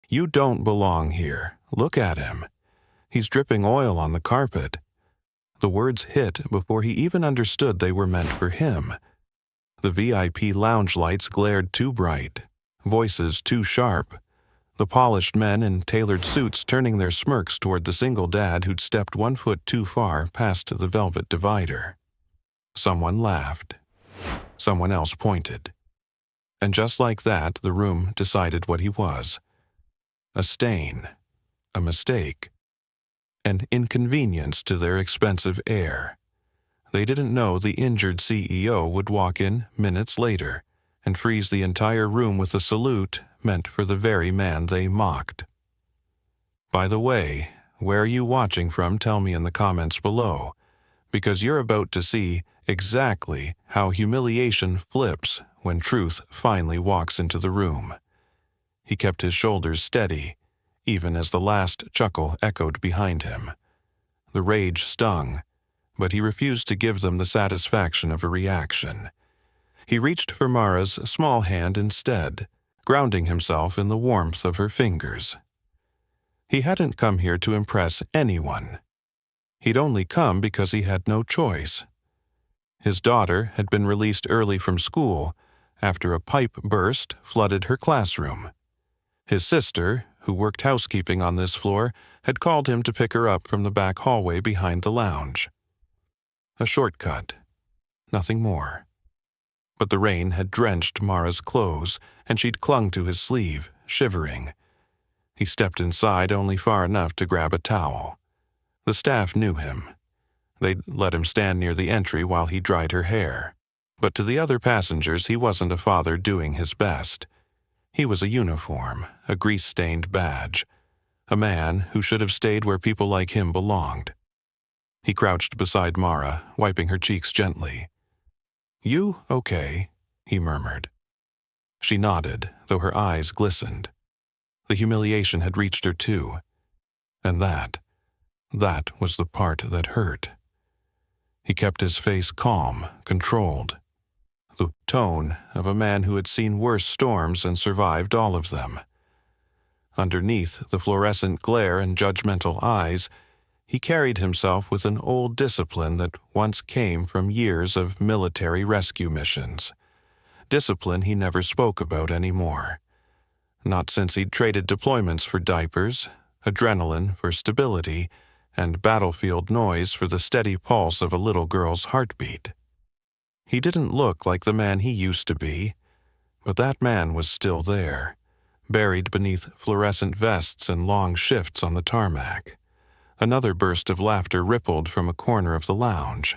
"You don't belong here. Look at him. He's dripping oil on the carpet." The words hit before he even understood they were meant for him. The VIP lounge lights glared too bright, voices too sharp, the polished men in tailored suits turning their smirks toward the single dad who'd stepped 1 foot too far past the velvet divider. Someone laughed. Someone else pointed. And just like that, the room decided what he was. A stain. A mistake. An inconvenience to their expensive heir. They didn't know the injured CEO would walk in minutes later and freeze the entire room with a salute meant for the very man they mocked. By the way, where are you watching from? Tell me in the comments below, because you're about to see exactly how humiliation flips when truth finally walks into the room. He kept his shoulders steady, even as the last chuckle echoed behind him. The rage stung, but he refused to give them the satisfaction of a reaction. He reached for Mara's small hand instead, grounding himself in the warmth of her fingers. He hadn't come here to impress anyone. He'd only come because he had no choice. His daughter had been released early from school after a pipe burst flooded her classroom. His sister, who worked housekeeping on this floor, had called him to pick her up from the back hallway behind the lounge. A shortcut. Nothing more. But the rain had drenched Mara's clothes, and she'd clung to his sleeve, shivering. He stepped inside only far enough to grab a towel. The staff knew him. They'd let him stand near the entry while he dried her hair. But to the other passengers, he wasn't a father doing his best. He was a uniform, a grease-stained badge, a man who should have stayed where people like him belonged. He crouched beside Mara, wiping her cheeks gently. "You okay?" he murmured. She nodded, though her eyes glistened. The humiliation had reached her too. And that was the part that hurt. He kept his face calm, controlled. The tone of a man who had seen worse storms and survived all of them. Underneath the fluorescent glare and judgmental eyes, he carried himself with an old discipline that once came from years of military rescue missions. Discipline he never spoke about anymore. Not since he'd traded deployments for diapers, adrenaline for stability, and battlefield noise for the steady pulse of a little girl's heartbeat. He didn't look like the man he used to be, but that man was still there, buried beneath fluorescent vests and long shifts on the tarmac. Another burst of laughter rippled from a corner of the lounge.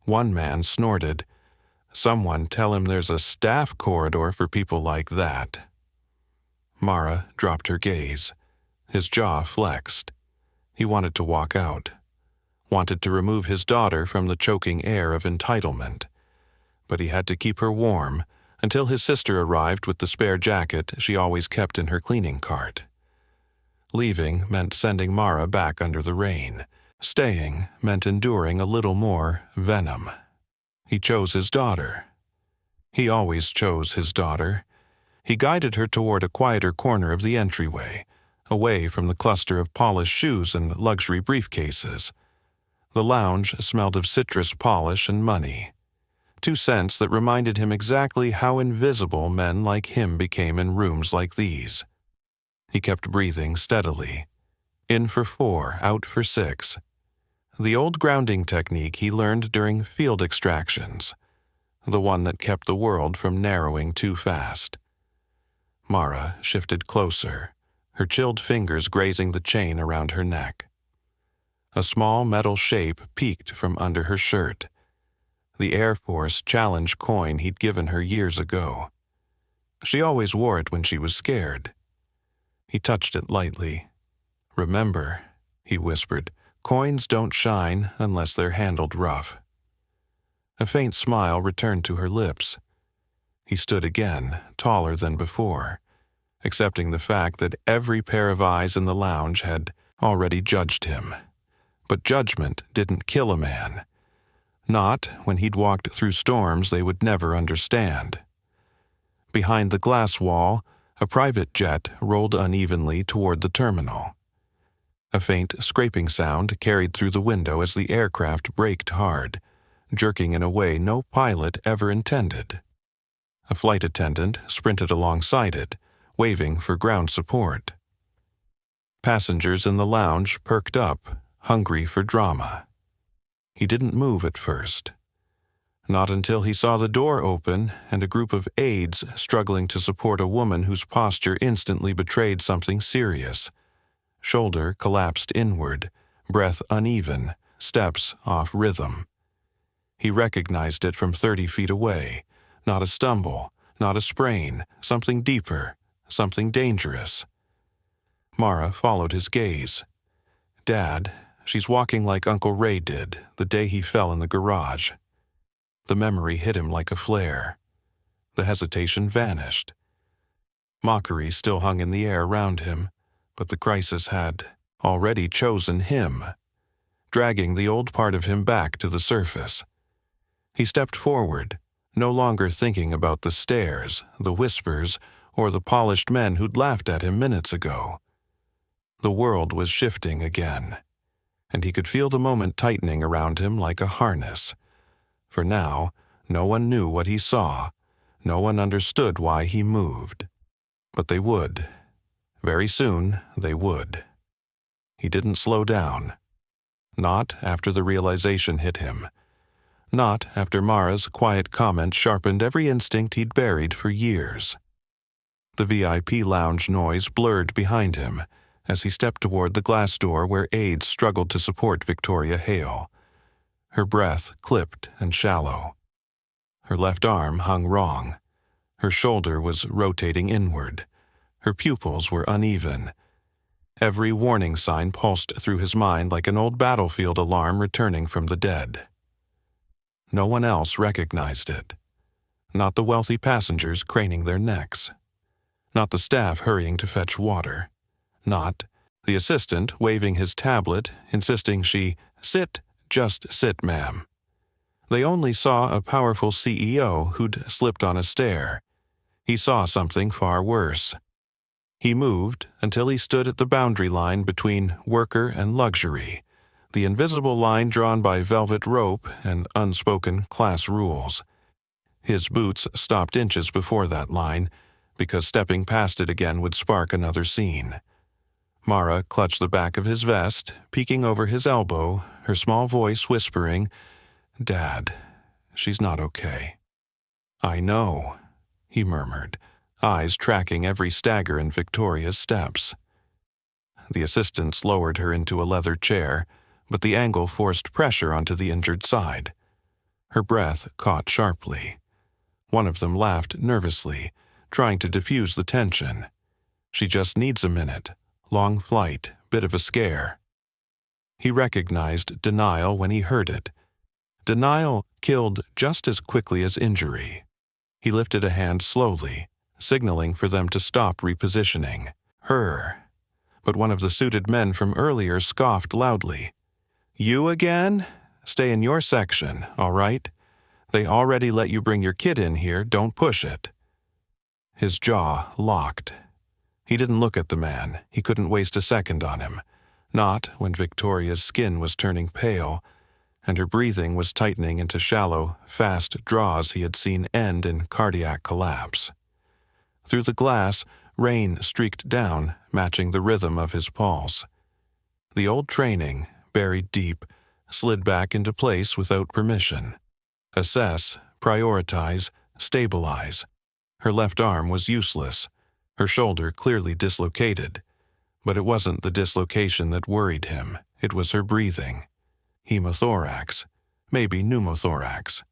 One man snorted, "Someone tell him there's a staff corridor for people like that." Mara dropped her gaze. His jaw flexed. He wanted to walk out. Wanted to remove his daughter from the choking air of entitlement. But he had to keep her warm until his sister arrived with the spare jacket she always kept in her cleaning cart. Leaving meant sending Mara back under the rain. Staying meant enduring a little more venom. He chose his daughter. He always chose his daughter. He guided her toward a quieter corner of the entryway, away from the cluster of polished shoes and luxury briefcases. The lounge smelled of citrus polish and money. 2 scents that reminded him exactly how invisible men like him became in rooms like these. He kept breathing steadily. In for 4, out for 6. The old grounding technique he learned during field extractions. The one that kept the world from narrowing too fast. Mara shifted closer, her chilled fingers grazing the chain around her neck. A small metal shape peeked from under her shirt. The Air Force challenge coin he'd given her years ago. She always wore it when she was scared. He touched it lightly. "Remember," he whispered, "coins don't shine unless they're handled rough." A faint smile returned to her lips. He stood again, taller than before, accepting the fact that every pair of eyes in the lounge had already judged him. But judgment didn't kill a man. Not when he'd walked through storms they would never understand. Behind the glass wall, A private jet rolled unevenly toward the terminal. A faint scraping sound carried through the window as the aircraft braked hard, jerking in a way no pilot ever intended. A flight attendant sprinted alongside it, waving for ground support. Passengers in the lounge perked up, hungry for drama. He didn't move at first. Not until he saw the door open and a group of aides struggling to support a woman whose posture instantly betrayed something serious. Shoulder collapsed inward, breath uneven, steps off rhythm. He recognized it from 30 feet away. Not a stumble, not a sprain, something deeper, something dangerous. Mara followed his gaze. "Dad, she's walking like Uncle Ray did the day he fell in the garage." The memory hit him like a flare. The hesitation vanished. Mockery still hung in the air around him, but the crisis had already chosen him, dragging the old part of him back to the surface. He stepped forward, no longer thinking about the stares, the whispers, or the polished men who'd laughed at him minutes ago. The world was shifting again, and he could feel the moment tightening around him like a harness. For now, no one knew what he saw. No one understood why he moved. But they would. Very soon, they would. He didn't slow down. Not after the realization hit him. Not after Mara's quiet comment sharpened every instinct he'd buried for years. The VIP lounge noise blurred behind him as he stepped toward the glass door where aides struggled to support Victoria Hale. Her breath clipped and shallow. Her left arm hung wrong. Her shoulder was rotating inward. Her pupils were uneven. Every warning sign pulsed through his mind like an old battlefield alarm returning from the dead. No one else recognized it. Not the wealthy passengers craning their necks. Not the staff hurrying to fetch water. Not the assistant waving his tablet, insisting she sit. "Just sit, ma'am." They only saw a powerful CEO who'd slipped on a stair. He saw something far worse. He moved until he stood at the boundary line between worker and luxury, the invisible line drawn by velvet rope and unspoken class rules. His boots stopped inches before that line, because stepping past it again would spark another scene. Mara clutched the back of his vest, peeking over his elbow, her small voice whispering, "Dad, she's not okay." "I know," he murmured, eyes tracking every stagger in Victoria's steps. The assistants lowered her into a leather chair, but the angle forced pressure onto the injured side. Her breath caught sharply. One of them laughed nervously, trying to diffuse the tension. "She just needs a minute. Long flight, bit of a scare." He recognized denial when he heard it. Denial killed just as quickly as injury. He lifted a hand slowly, signaling for them to stop repositioning. Her. But one of the suited men from earlier scoffed loudly. "You again? Stay in your section, all right? They already let you bring your kid in here, don't push it." His jaw locked. He didn't look at the man. He couldn't waste a second on him. Not when Victoria's skin was turning pale, and her breathing was tightening into shallow, fast draws he had seen end in cardiac collapse. Through the glass, rain streaked down, matching the rhythm of his pulse. The old training, buried deep, slid back into place without permission. Assess, prioritize, stabilize. Her left arm was useless, her shoulder clearly dislocated. But it wasn't the dislocation that worried him. It was her breathing. Hemothorax, maybe pneumothorax.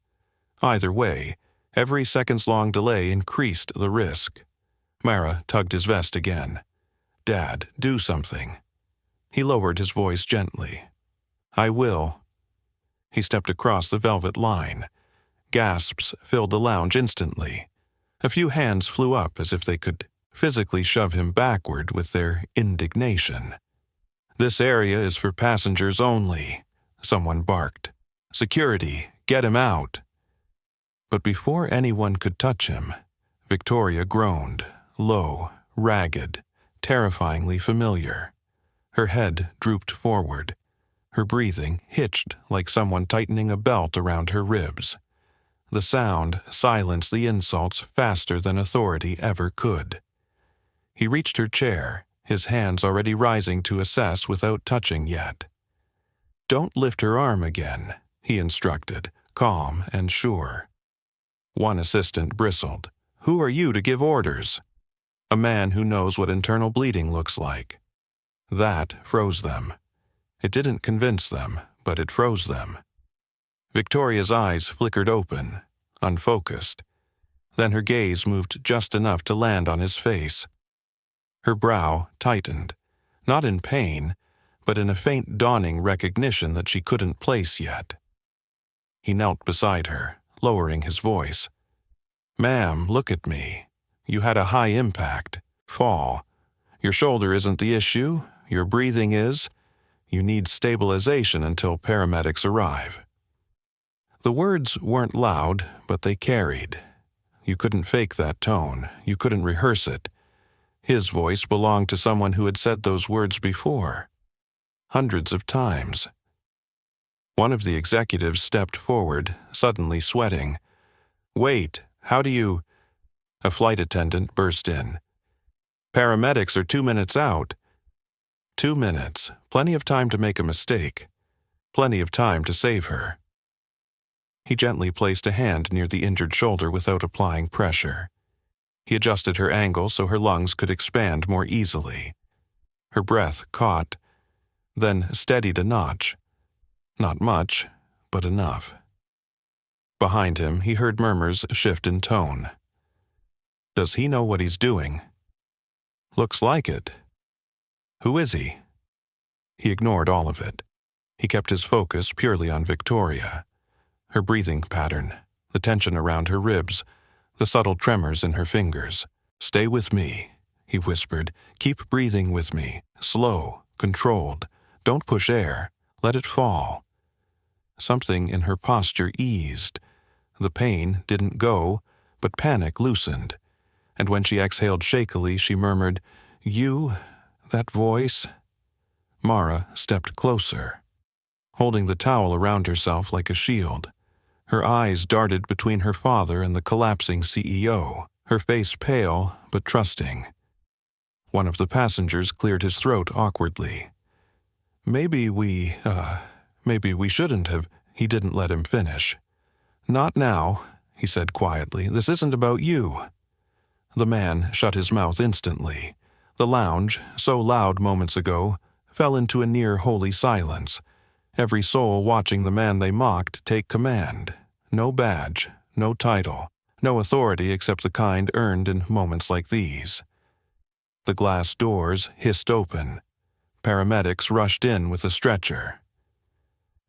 Either way, every seconds-long delay increased the risk. Mara tugged his vest again. "Dad, do something." He lowered his voice gently. "I will." He stepped across the velvet line. Gasps filled the lounge instantly. A few hands flew up as if they could physically shove him backward with their indignation. "This area is for passengers only," someone barked. "Security, get him out." But before anyone could touch him, Victoria groaned, low, ragged, terrifyingly familiar. Her head drooped forward, her breathing hitched like someone tightening a belt around her ribs. The sound silenced the insults faster than authority ever could. He reached her chair, his hands already rising to assess without touching yet. "Don't lift her arm again," he instructed, calm and sure. One assistant bristled. "Who are you to give orders?" "A man who knows what internal bleeding looks like." That froze them. It didn't convince them, but it froze them. Victoria's eyes flickered open, unfocused. Then her gaze moved just enough to land on his face. Her brow tightened, not in pain, but in a faint dawning recognition that she couldn't place yet. He knelt beside her, lowering his voice. "Ma'am, look at me. You had a high impact fall. Your shoulder isn't the issue, your breathing is. You need stabilization until paramedics arrive." The words weren't loud, but they carried. You couldn't fake that tone. You couldn't rehearse it. His voice belonged to someone who had said those words before. Hundreds of times. One of the executives stepped forward, suddenly sweating. "Wait, how do you—" A flight attendant burst in. "Paramedics are 2 minutes out." 2 minutes, plenty of time to make a mistake. Plenty of time to save her. He gently placed a hand near the injured shoulder without applying pressure. He adjusted her angle so her lungs could expand more easily. Her breath caught, then steadied a notch. Not much, but enough. Behind him, he heard murmurs shift in tone. "Does he know what he's doing?" "Looks like it." "Who is he?" He ignored all of it. He kept his focus purely on Victoria. Her breathing pattern, the tension around her ribs, the subtle tremors in her fingers. "Stay with me," he whispered. "Keep breathing with me. Slow, controlled. Don't push air. Let it fall." Something in her posture eased. The pain didn't go, but panic loosened. And when she exhaled shakily, she murmured, "You, that voice?" Mara stepped closer, holding the towel around herself like a shield. Her eyes darted between her father and the collapsing CEO, her face pale but trusting. One of the passengers cleared his throat awkwardly. Maybe we shouldn't have." He didn't let him finish. "Not now," he said quietly. "This isn't about you." The man shut his mouth instantly. The lounge, so loud moments ago, fell into a near-holy silence. Every soul watching the man they mocked take command. No badge, no title, no authority except the kind earned in moments like these. The glass doors hissed open. Paramedics rushed in with a stretcher.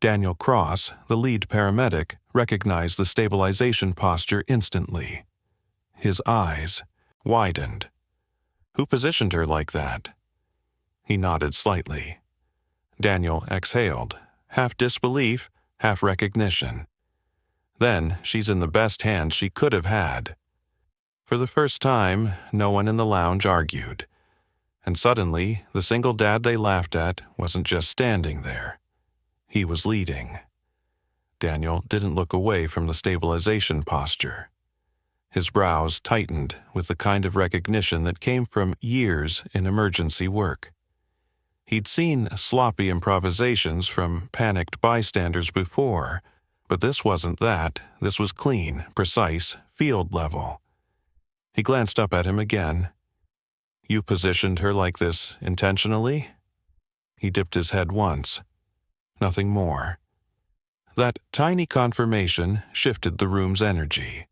Daniel Cross, the lead paramedic, recognized the stabilization posture instantly. His eyes widened. "Who positioned her like that?" He nodded slightly. Daniel exhaled, half disbelief, half recognition. "Then she's in the best hands she could have had." For the first time, no one in the lounge argued. And suddenly, the single dad they laughed at wasn't just standing there. He was leading. Daniel didn't look away from the stabilization posture. His brows tightened with the kind of recognition that came from years in emergency work. He'd seen sloppy improvisations from panicked bystanders before, but this wasn't that. This was clean, precise, field level. He glanced up at him again. "You positioned her like this intentionally?" He dipped his head once. Nothing more. That tiny confirmation shifted the room's energy.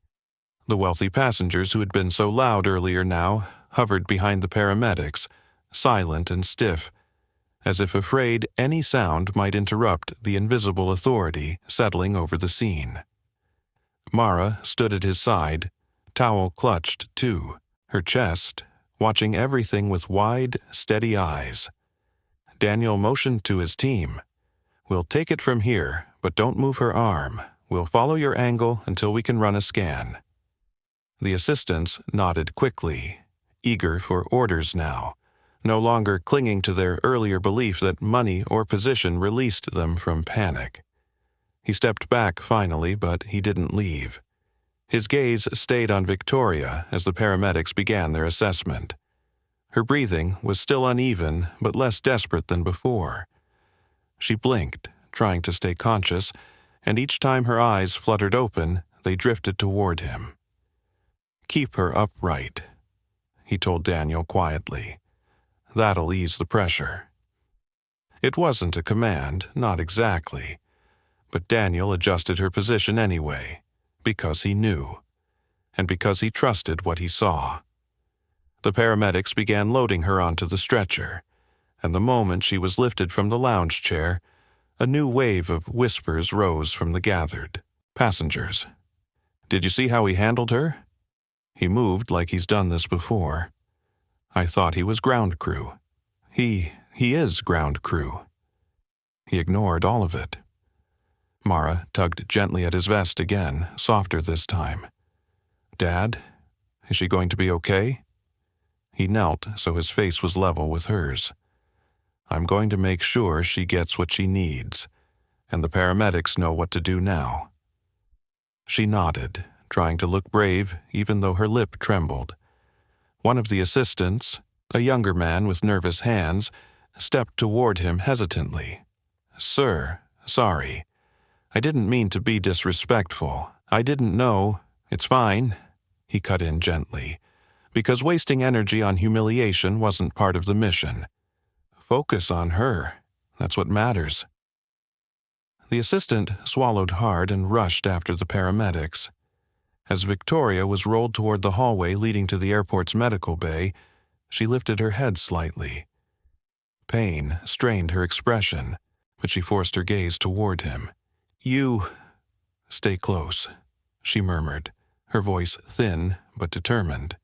The wealthy passengers who had been so loud earlier now hovered behind the paramedics, silent and stiff, as if afraid any sound might interrupt the invisible authority settling over the scene. Mara stood at his side, towel clutched too, her chest, watching everything with wide, steady eyes. Daniel motioned to his team. "We'll take it from here, but don't move her arm. We'll follow your angle until we can run a scan." The assistants nodded quickly, eager for orders now, no longer clinging to their earlier belief that money or position released them from panic. He stepped back finally, but he didn't leave. His gaze stayed on Victoria as the paramedics began their assessment. Her breathing was still uneven, but less desperate than before. She blinked, trying to stay conscious, and each time her eyes fluttered open, they drifted toward him. "Keep her upright," he told Daniel quietly. "That'll ease the pressure." It wasn't a command, not exactly, but Daniel adjusted her position anyway, because he knew, and because he trusted what he saw. The paramedics began loading her onto the stretcher, and the moment she was lifted from the lounge chair, a new wave of whispers rose from the gathered passengers. "Did you see how he handled her? He moved like he's done this before. I thought he was ground crew. He is ground crew." He ignored all of it. Mara tugged gently at his vest again, softer this time. "Dad, is she going to be okay?" He knelt so his face was level with hers. "I'm going to make sure she gets what she needs, and the paramedics know what to do now." She nodded, trying to look brave even though her lip trembled. One of the assistants, a younger man with nervous hands, stepped toward him hesitantly. "Sir, sorry. I didn't mean to be disrespectful. I didn't know." "It's fine," he cut in gently, because wasting energy on humiliation wasn't part of the mission. "Focus on her. That's what matters." The assistant swallowed hard and rushed after the paramedics. As Victoria was rolled toward the hallway leading to the airport's medical bay, she lifted her head slightly. Pain strained her expression, but she forced her gaze toward him. "You stay close," she murmured, her voice thin but determined.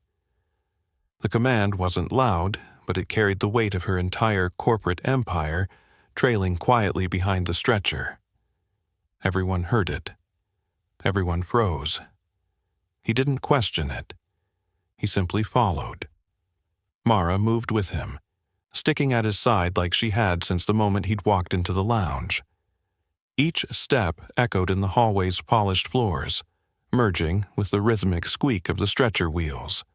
The command wasn't loud, but it carried the weight of her entire corporate empire, trailing quietly behind the stretcher. Everyone heard it. Everyone froze. He didn't question it. He simply followed. Mara moved with him, sticking at his side like she had since the moment he'd walked into the lounge. Each step echoed in the hallway's polished floors, merging with the rhythmic squeak of the stretcher wheels.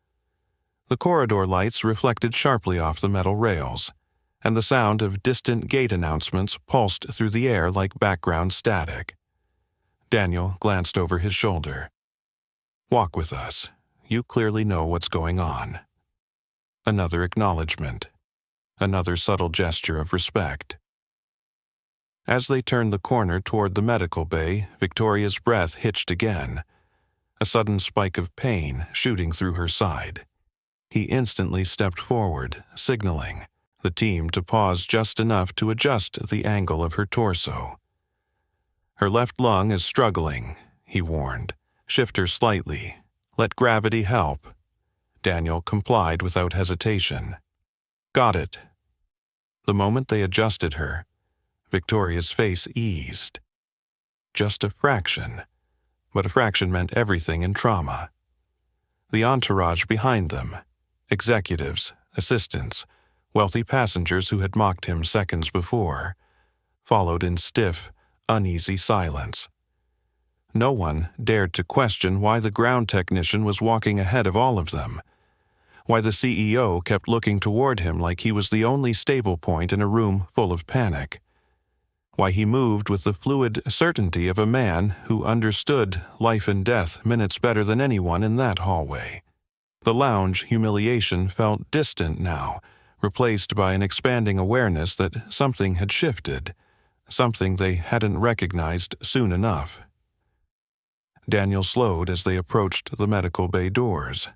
The corridor lights reflected sharply off the metal rails, and the sound of distant gate announcements pulsed through the air like background static. Daniel glanced over his shoulder. "Walk with us. You clearly know what's going on." Another acknowledgement. Another subtle gesture of respect. As they turned the corner toward the medical bay, Victoria's breath hitched again, a sudden spike of pain shooting through her side. He instantly stepped forward, signaling the team to pause just enough to adjust the angle of her torso. "Her left lung is struggling," he warned. "Shift her slightly. Let gravity help." Daniel complied without hesitation. "Got it." The moment they adjusted her, Victoria's face eased. Just a fraction, but a fraction meant everything in trauma. The entourage behind them, executives, assistants, wealthy passengers who had mocked him seconds before, followed in stiff, uneasy silence. No one dared to question why the ground technician was walking ahead of all of them, why the CEO kept looking toward him like he was the only stable point in a room full of panic, why he moved with the fluid certainty of a man who understood life and death minutes better than anyone in that hallway. The lounge humiliation felt distant now, replaced by an expanding awareness that something had shifted, something they hadn't recognized soon enough. Daniel slowed as they approached the medical bay doors.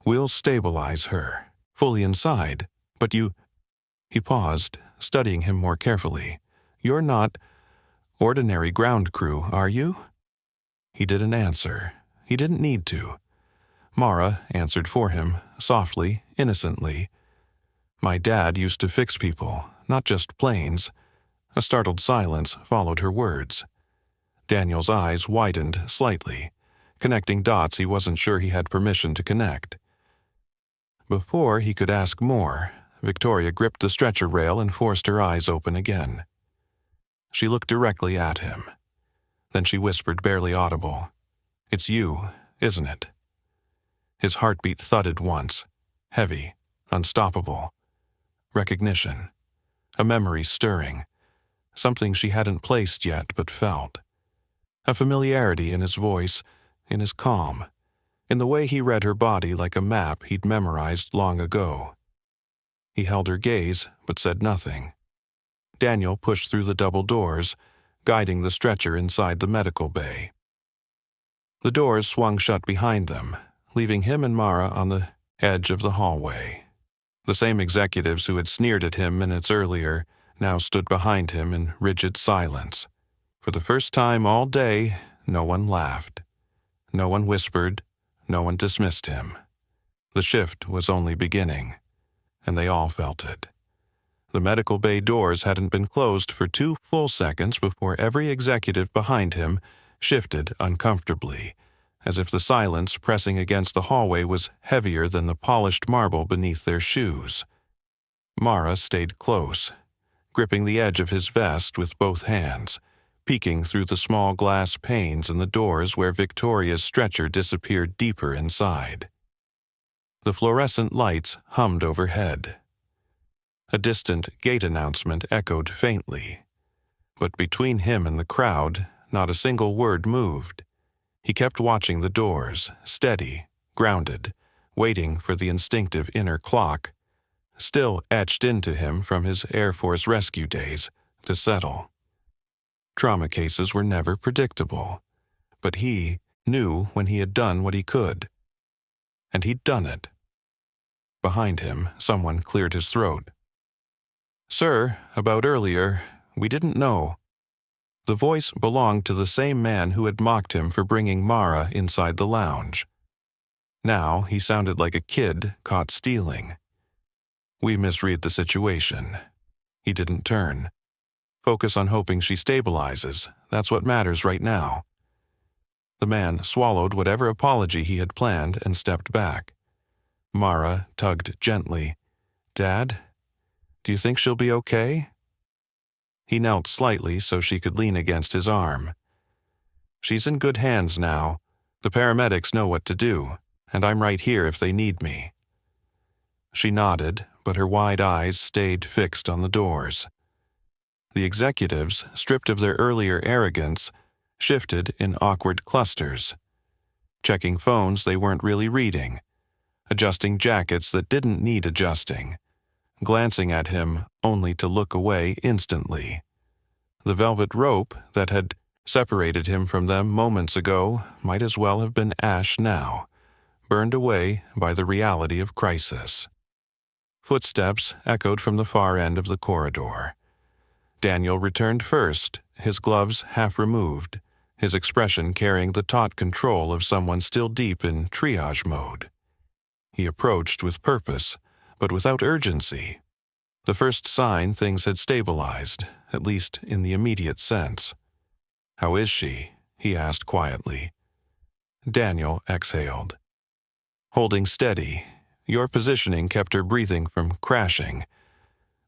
"We'll stabilize her, fully inside, but you—" He paused, studying him more carefully. "You're not ordinary ground crew, are you?" He didn't answer. He didn't need to. Mara answered for him, softly, innocently. "My dad used to fix people, not just planes." A startled silence followed her words. Daniel's eyes widened slightly, connecting dots he wasn't sure he had permission to connect. Before he could ask more, Victoria gripped the stretcher rail and forced her eyes open again. She looked directly at him. Then she whispered, barely audible, "It's you, isn't it?" His heartbeat thudded once, heavy, unstoppable. Recognition. A memory stirring. Something she hadn't placed yet but felt. A familiarity in his voice, in his calm, in the way he read her body like a map he'd memorized long ago. He held her gaze, but said nothing. Daniel pushed through the double doors, guiding the stretcher inside the medical bay. The doors swung shut behind them, leaving him and Mara on the edge of the hallway. The same executives who had sneered at him minutes earlier now stood behind him in rigid silence. For the first time all day, no one laughed. No one whispered. No one dismissed him. The shift was only beginning, and they all felt it. The medical bay doors hadn't been closed for 2 full seconds before every executive behind him shifted uncomfortably, as if the silence pressing against the hallway was heavier than the polished marble beneath their shoes. Mara stayed close, gripping the edge of his vest with both hands, peeking through the small glass panes in the doors where Victoria's stretcher disappeared deeper inside. The fluorescent lights hummed overhead. A distant gate announcement echoed faintly. But between him and the crowd, not a single word moved. He kept watching the doors, steady, grounded, waiting for the instinctive inner clock, still etched into him from his Air Force rescue days, to settle. Trauma cases were never predictable, but he knew when he had done what he could. And he'd done it. Behind him, someone cleared his throat. "Sir, about earlier, we didn't know." The voice belonged to the same man who had mocked him for bringing Mara inside the lounge. Now he sounded like a kid caught stealing. "We misread the situation." He didn't turn. "Focus on hoping she stabilizes. That's what matters right now." The man swallowed whatever apology he had planned and stepped back. Mara tugged gently. "Dad, do you think she'll be okay?" He knelt slightly so she could lean against his arm. "She's in good hands now. The paramedics know what to do, and I'm right here if they need me." She nodded, but her wide eyes stayed fixed on the doors. The executives, stripped of their earlier arrogance, shifted in awkward clusters. Checking phones they weren't really reading, adjusting jackets that didn't need adjusting, glancing at him only to look away instantly. The velvet rope that had separated him from them moments ago might as well have been ash now, burned away by the reality of crisis. Footsteps echoed from the far end of the corridor. Daniel returned first, his gloves half removed, his expression carrying the taut control of someone still deep in triage mode. He approached with purpose, but without urgency. The first sign things had stabilized, at least in the immediate sense. "How is she?" he asked quietly. Daniel exhaled. "Holding steady. Your positioning kept her breathing from crashing.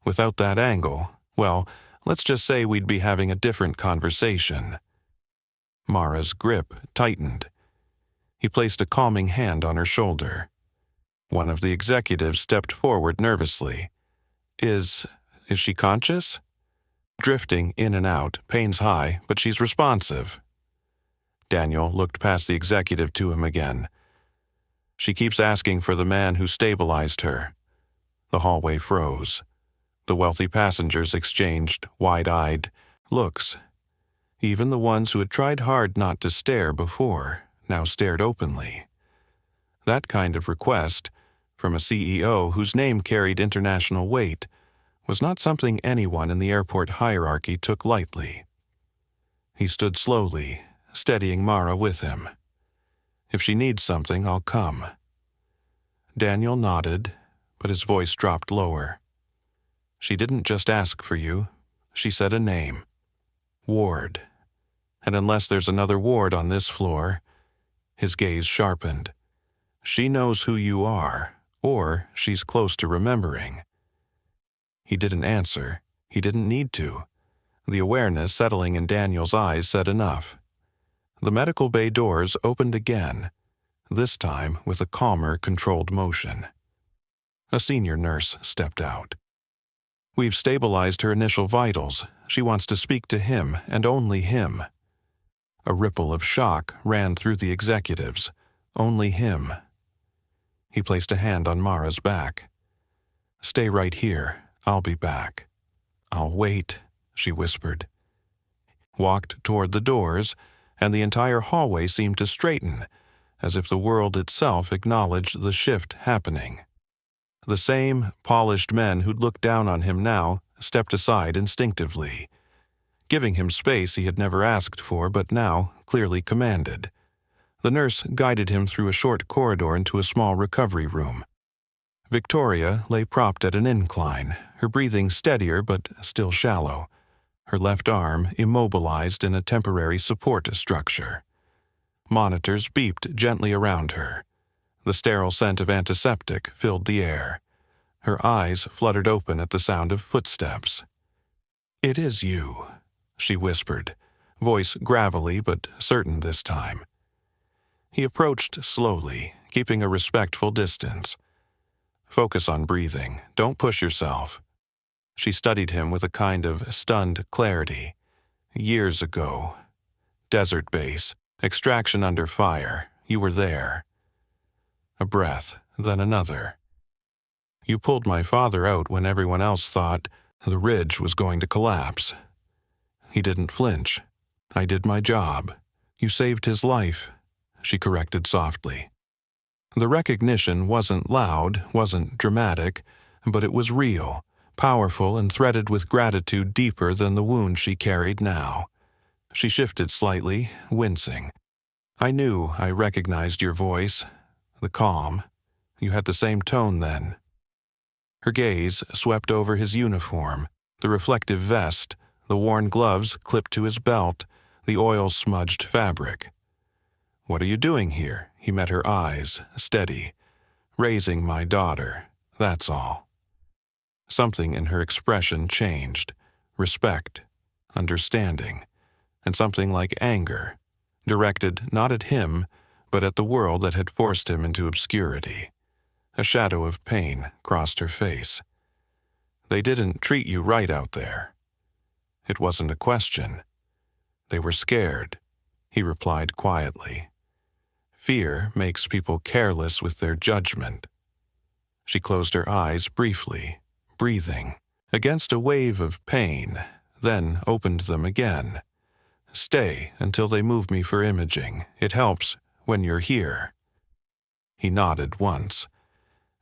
Without that angle, well, let's just say we'd be having a different conversation." Mara's grip tightened. He placed a calming hand on her shoulder. One of the executives stepped forward nervously. Is she conscious?" "Drifting in and out, pains high, but she's responsive." Daniel looked past the executive to him again. "She keeps asking for the man who stabilized her." The hallway froze. The wealthy passengers exchanged wide-eyed looks. Even the ones who had tried hard not to stare before now stared openly. That kind of request, from a CEO whose name carried international weight, was not something anyone in the airport hierarchy took lightly. He stood slowly, steadying Mara with him. "If she needs something, I'll come." Daniel nodded, but his voice dropped lower. "She didn't just ask for you. She said a name. Ward. And unless there's another Ward on this floor," his gaze sharpened, "she knows who you are, or she's close to remembering. He didn't answer. He didn't need to. The awareness settling in Daniel's eyes said enough. The medical bay doors opened again, this time with a calmer, controlled motion. A senior nurse stepped out. "We've stabilized her initial vitals. She wants to speak to him, and only him." A ripple of shock ran through the executives. Only him. He placed a hand on Mara's back. "Stay right here. I'll be back." "I'll wait," she whispered. Walked toward the doors, and the entire hallway seemed to straighten, as if the world itself acknowledged the shift happening. The same polished men who'd looked down on him now stepped aside instinctively, giving him space he had never asked for but now clearly commanded. The nurse guided him through a short corridor into a small recovery room. Victoria lay propped at an incline, her breathing steadier but still shallow, her left arm immobilized in a temporary support structure. Monitors beeped gently around her. The sterile scent of antiseptic filled the air. Her eyes fluttered open at the sound of footsteps. "It is you," she whispered, voice gravelly but certain this time. He approached slowly, keeping a respectful distance. "Focus on breathing. Don't push yourself." She studied him with a kind of stunned clarity. "Years ago. Desert base. Extraction under fire. You were there." A breath, then another. "You pulled my father out when everyone else thought the ridge was going to collapse." He didn't flinch. "I did my job. You saved his life," she corrected softly. The recognition wasn't loud, wasn't dramatic, but it was real, powerful and threaded with gratitude deeper than the wound she carried now. She shifted slightly, wincing. "I knew I recognized your voice. The calm. You had the same tone then." Her gaze swept over his uniform, the reflective vest, the worn gloves clipped to his belt, the oil-smudged fabric. "What are you doing here?" He met her eyes, steady. "Raising my daughter, that's all." Something in her expression changed. Respect, understanding, and something like anger, directed not at him, but at the world that had forced him into obscurity. A shadow of pain crossed her face. "They didn't treat you right out there." It wasn't a question. "They were scared," he replied quietly. "Fear makes people careless with their judgment." She closed her eyes briefly, breathing, against a wave of pain, then opened them again. "Stay until they move me for imaging. It helps when you're here." He nodded once,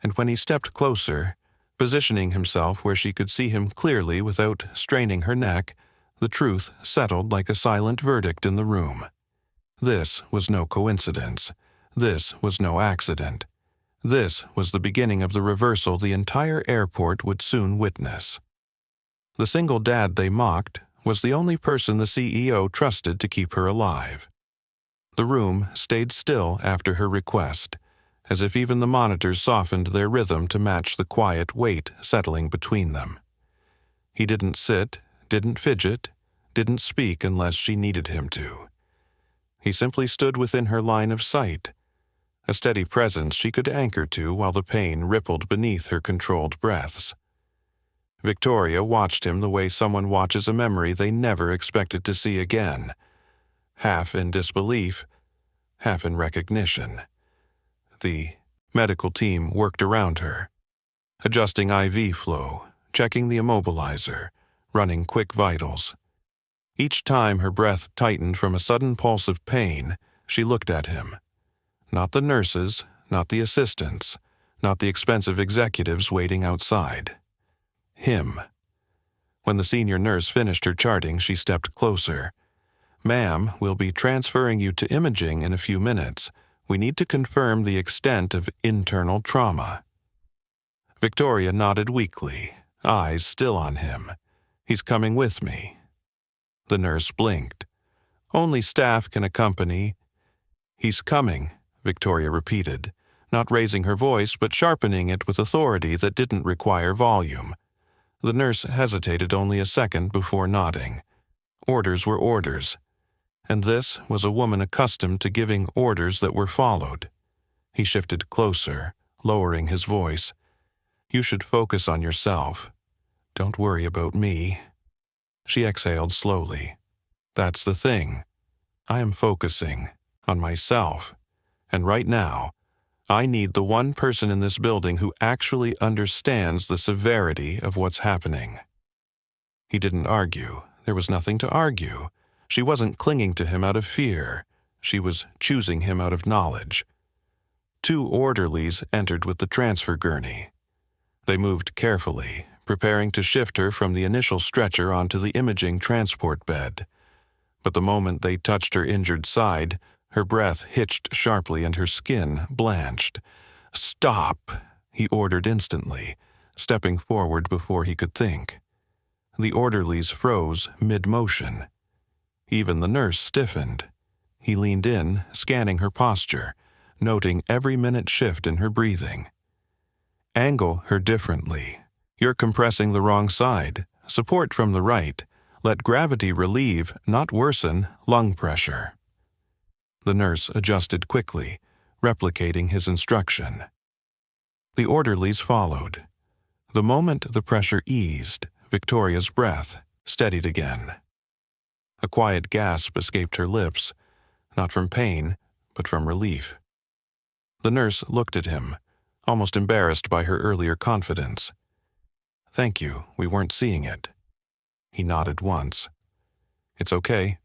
and when he stepped closer, positioning himself where she could see him clearly without straining her neck, the truth settled like a silent verdict in the room. This was no coincidence. This was no accident. This was the beginning of the reversal the entire airport would soon witness. The single dad they mocked was the only person the CEO trusted to keep her alive. The room stayed still after her request, as if even the monitors softened their rhythm to match the quiet weight settling between them. He didn't sit, didn't fidget, didn't speak unless she needed him to. He simply stood within her line of sight, a steady presence she could anchor to while the pain rippled beneath her controlled breaths. Victoria watched him the way someone watches a memory they never expected to see again, half in disbelief, half in recognition. The medical team worked around her, adjusting IV flow, checking the immobilizer, running quick vitals. Each time her breath tightened from a sudden pulse of pain, she looked at him. Not the nurses, not the assistants, not the expensive executives waiting outside. Him. When the senior nurse finished her charting, she stepped closer. "Ma'am, we'll be transferring you to imaging in a few minutes. We need to confirm the extent of internal trauma." Victoria nodded weakly, eyes still on him. "He's coming with me." The nurse blinked. "Only staff can accompany." "He's coming," Victoria repeated, not raising her voice but sharpening it with authority that didn't require volume. The nurse hesitated only a second before nodding. Orders were orders, and this was a woman accustomed to giving orders that were followed. He shifted closer, lowering his voice. "You should focus on yourself. Don't worry about me." She exhaled slowly. "That's the thing. I am focusing on myself, and right now, I need the one person in this building who actually understands the severity of what's happening." He didn't argue. There was nothing to argue. She wasn't clinging to him out of fear. She was choosing him out of knowledge. 2 orderlies entered with the transfer gurney. They moved carefully, preparing to shift her from the initial stretcher onto the imaging transport bed. But the moment they touched her injured side, her breath hitched sharply and her skin blanched. "Stop!" he ordered instantly, stepping forward before he could think. The orderlies froze mid-motion. Even the nurse stiffened. He leaned in, scanning her posture, noting every minute shift in her breathing. "Angle her differently. You're compressing the wrong side. Support from the right. Let gravity relieve, not worsen, lung pressure." The nurse adjusted quickly, replicating his instruction. The orderlies followed. The moment the pressure eased, Victoria's breath steadied again. A quiet gasp escaped her lips, not from pain, but from relief. The nurse looked at him, almost embarrassed by her earlier confidence. "Thank you, we weren't seeing it." He nodded once. "It's okay."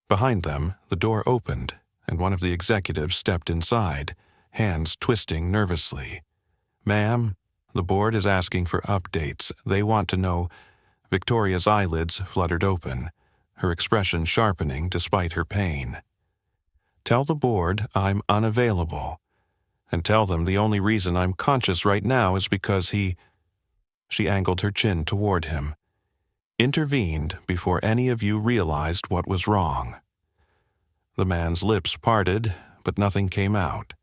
Behind them, the door opened, and one of the executives stepped inside, hands twisting nervously. "Ma'am, the board is asking for updates. They want to know—" Victoria's eyelids fluttered open, her expression sharpening despite her pain. "Tell the board I'm unavailable, and tell them the only reason I'm conscious right now is because he—" She angled her chin toward him. "Intervened before any of you realized what was wrong." The man's lips parted, but nothing came out.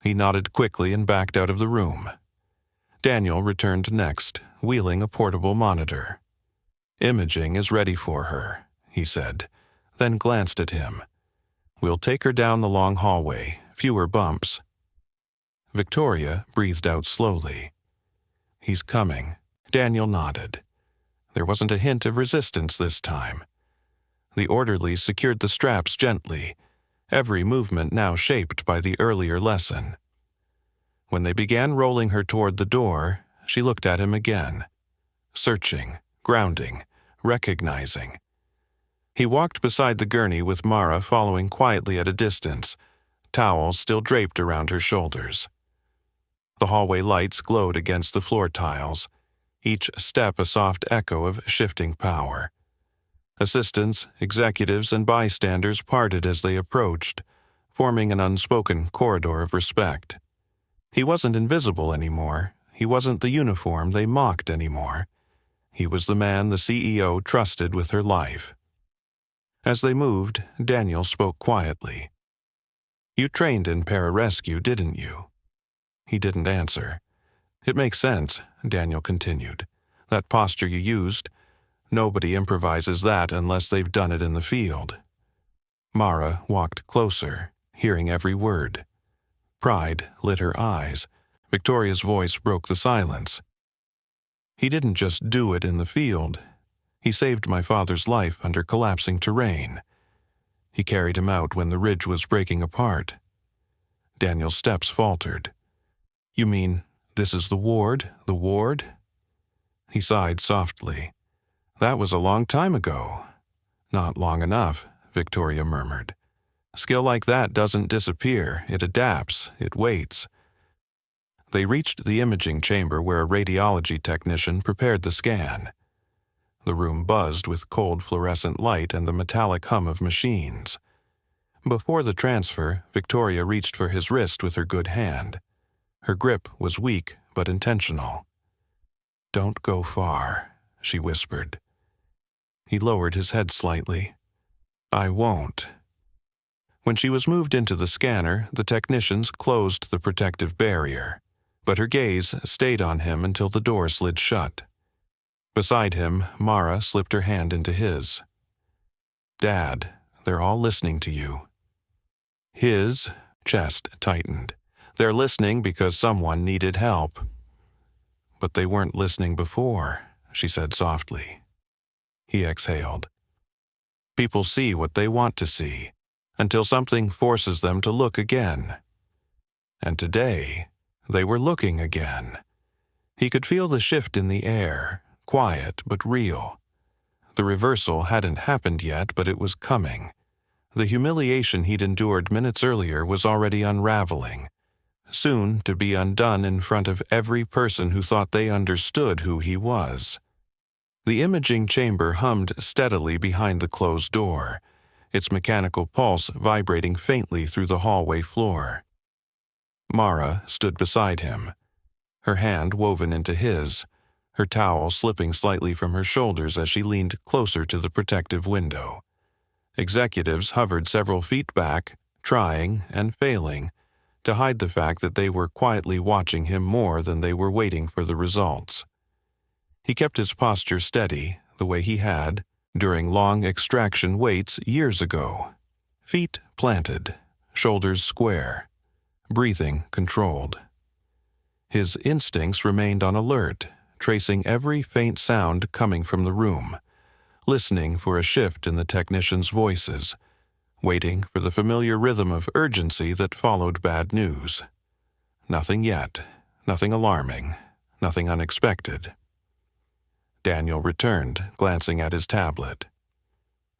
He nodded quickly and backed out of the room. Daniel returned next, wheeling a portable monitor. "Imaging is ready for her," he said, then glanced at him. "We'll take her down the long hallway, fewer bumps." Victoria breathed out slowly. "He's coming." Daniel nodded. There wasn't a hint of resistance this time. The orderlies secured the straps gently, every movement now shaped by the earlier lesson. When they began rolling her toward the door, she looked at him again, searching, grounding, recognizing. He walked beside the gurney with Mara following quietly at a distance, towels still draped around her shoulders. The hallway lights glowed against the floor tiles, each step a soft echo of shifting power. Assistants, executives, and bystanders parted as they approached, forming an unspoken corridor of respect. He wasn't invisible anymore. He wasn't the uniform they mocked anymore. He was the man the CEO trusted with her life. As they moved, Daniel spoke quietly. "You trained in pararescue, didn't you?" He didn't answer. "It makes sense," Daniel continued. "That posture you used, nobody improvises that unless they've done it in the field." Mara walked closer, hearing every word. Pride lit her eyes. Victoria's voice broke the silence. "He didn't just do it in the field. He saved my father's life under collapsing terrain. He carried him out when the ridge was breaking apart." Daniel's steps faltered. "You mean this is the ward? The ward?" He sighed softly. "That was a long time ago." "Not long enough," Victoria murmured. "Skill like that doesn't disappear. It adapts. It waits." They reached the imaging chamber where a radiology technician prepared the scan. The room buzzed with cold fluorescent light and the metallic hum of machines. Before the transfer, Victoria reached for his wrist with her good hand. Her grip was weak but intentional. "Don't go far," she whispered. He lowered his head slightly. "I won't." When she was moved into the scanner, the technicians closed the protective barrier, but her gaze stayed on him until the door slid shut. Beside him, Mara slipped her hand into his. "Dad, they're all listening to you." His chest tightened. They're listening because someone needed help. "But they weren't listening before," she said softly. He exhaled. "People see what they want to see, until something forces them to look again." And today, they were looking again. He could feel the shift in the air, quiet but real. The reversal hadn't happened yet, but it was coming. The humiliation he'd endured minutes earlier was already unraveling, soon to be undone in front of every person who thought they understood who he was. The imaging chamber hummed steadily behind the closed door, its mechanical pulse vibrating faintly through the hallway floor. Mara stood beside him, her hand woven into his, her towel slipping slightly from her shoulders as she leaned closer to the protective window. Executives hovered several feet back, trying and failing to hide the fact that they were quietly watching him more than they were waiting for the results. He kept his posture steady, the way he had during long extraction waits years ago. Feet planted, shoulders square, breathing controlled. His instincts remained on alert, tracing every faint sound coming from the room, listening for a shift in the technicians' voices, waiting for the familiar rhythm of urgency that followed bad news. Nothing yet, nothing alarming, nothing unexpected. Daniel returned, glancing at his tablet.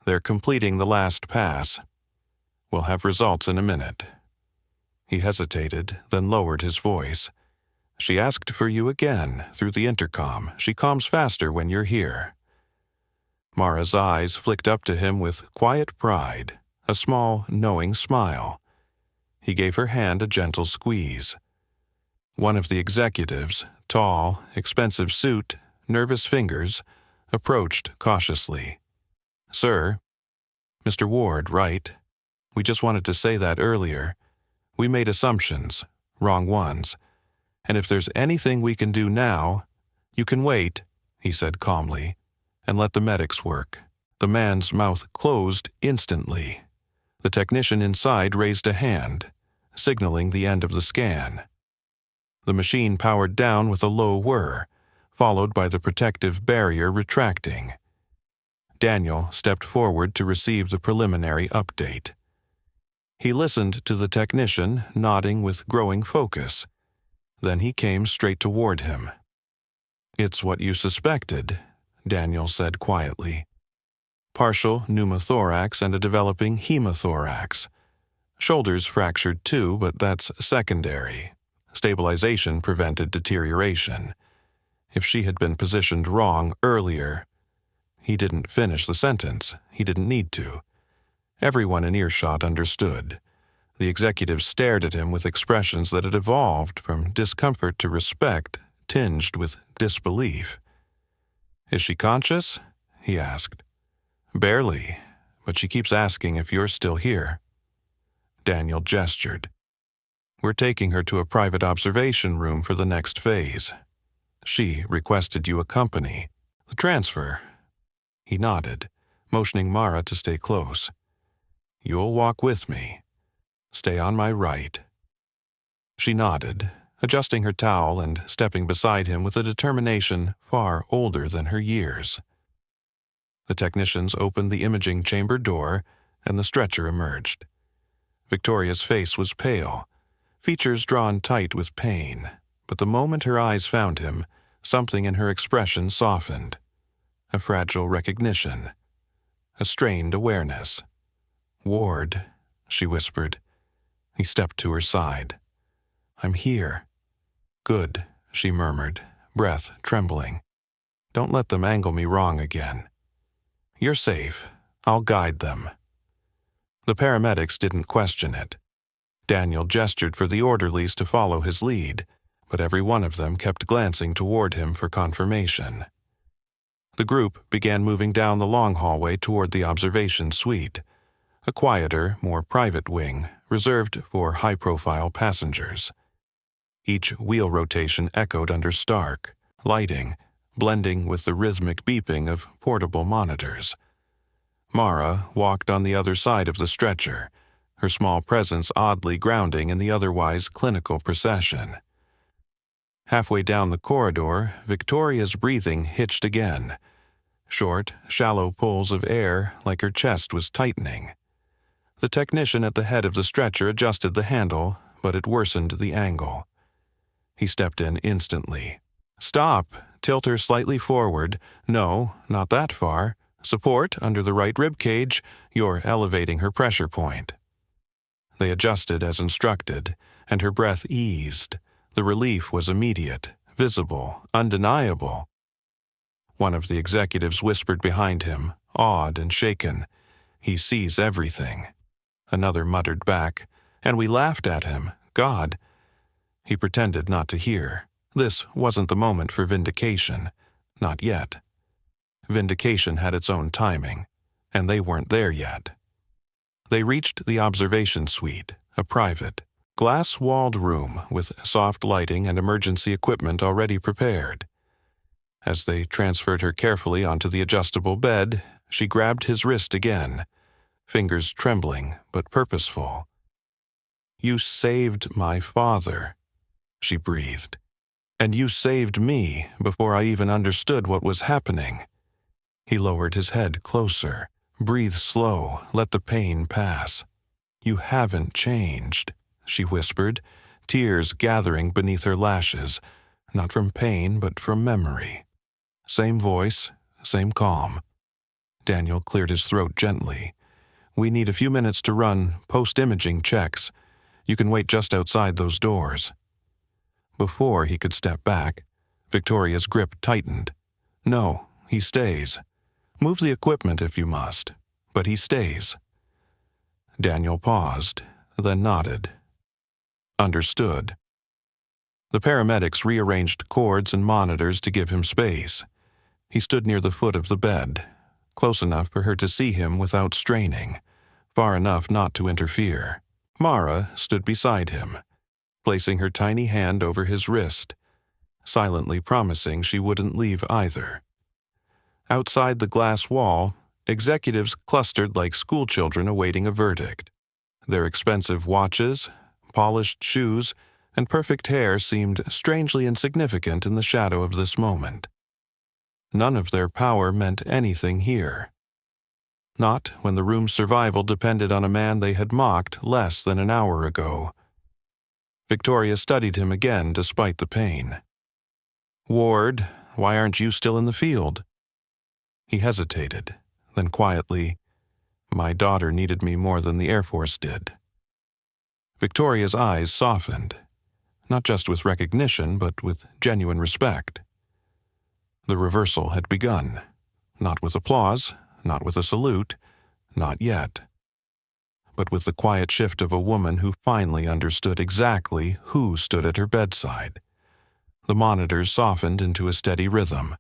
"They're completing the last pass. We'll have results in a minute." He hesitated, then lowered his voice. "She asked for you again, through the intercom. She calms faster when you're here." Mara's eyes flicked up to him with quiet pride, a small, knowing smile. He gave her hand a gentle squeeze. One of the executives, tall, expensive suit, nervous fingers, approached cautiously. "Sir, Mr. Ward, right? We just wanted to say that earlier. We made assumptions, wrong ones. And if there's anything we can do now, you can wait," he said calmly, "and let the medics work." The man's mouth closed instantly. The technician inside raised a hand, signaling the end of the scan. The machine powered down with a low whir, followed by the protective barrier retracting. Daniel stepped forward to receive the preliminary update. He listened to the technician, nodding with growing focus. Then he came straight toward him. "It's what you suspected," Daniel said quietly. "Partial pneumothorax and a developing hemothorax. Shoulders fractured too, but that's secondary. Stabilization prevented deterioration. If she had been positioned wrong earlier—" He didn't finish the sentence. He didn't need to. Everyone in earshot understood. The executives stared at him with expressions that had evolved from discomfort to respect, tinged with disbelief. "Is she conscious?" he asked. "Barely, but she keeps asking if you're still here." Daniel gestured. "We're taking her to a private observation room for the next phase. She requested you accompany. The transfer." He nodded, motioning Mara to stay close. "You'll walk with me. Stay on my right." She nodded, adjusting her towel and stepping beside him with a determination far older than her years. The technicians opened the imaging chamber door, and the stretcher emerged. Victoria's face was pale, features drawn tight with pain, but the moment her eyes found him, something in her expression softened. A fragile recognition, a strained awareness. "Ward," she whispered. He stepped to her side. "I'm here." "Good," she murmured, breath trembling. "Don't let them angle me wrong again." "You're safe. I'll guide them." The paramedics didn't question it. Daniel gestured for the orderlies to follow his lead, but every one of them kept glancing toward him for confirmation. The group began moving down the long hallway toward the observation suite. a quieter, more private wing reserved for high-profile passengers. Each wheel rotation echoed under stark lighting, blending with the rhythmic beeping of portable monitors. Mara walked on the other side of the stretcher, her small presence oddly grounding in the otherwise clinical procession. Halfway down the corridor, Victoria's breathing hitched again, short, shallow pulls of air like her chest was tightening. The technician at the head of the stretcher adjusted the handle, but it worsened the angle. He stepped in instantly. "Stop! Tilt her slightly forward. No, not that far. Support under the right rib cage. You're elevating her pressure point." They adjusted as instructed, and her breath eased. The relief was immediate, visible, undeniable. One of the executives whispered behind him, awed and shaken, "He sees everything." Another muttered back, "And we laughed at him. God." He pretended not to hear. This wasn't the moment for vindication. Not yet. Vindication had its own timing, and they weren't there yet. They reached the observation suite, a private, glass-walled room with soft lighting and emergency equipment already prepared. As they transferred her carefully onto the adjustable bed, she grabbed his wrist again, fingers trembling but purposeful. "You saved my father," she breathed. "And you saved me before I even understood what was happening." He lowered his head closer. "Breathe slow, let the pain pass." "You haven't changed," she whispered, tears gathering beneath her lashes, not from pain but from memory. Same voice, same calm. Daniel cleared his throat gently. "We need a few minutes to run post-imaging checks. You can wait just outside those doors." Before he could step back, Victoria's grip tightened. "No, he stays. Move the equipment if you must, but he stays." Daniel paused, then nodded. Understood. The paramedics rearranged cords and monitors to give him space. He stood near the foot of the bed, close enough for her to see him without straining, far enough not to interfere. Mara stood beside him, placing her tiny hand over his wrist, silently promising she wouldn't leave either. Outside the glass wall, executives clustered like schoolchildren awaiting a verdict. Their expensive watches, polished shoes, and perfect hair seemed strangely insignificant in the shadow of this moment. None of their power meant anything here. Not when the room's survival depended on a man they had mocked less than an hour ago. Victoria studied him again despite the pain. "Ward, why aren't you still in the field?" He hesitated, then quietly, "My daughter needed me more than the Air Force did." Victoria's eyes softened, not just with recognition, but with genuine respect. The reversal had begun, not with applause, not with a salute, not yet, but with the quiet shift of a woman who finally understood exactly who stood at her bedside. The monitors softened into a steady rhythm,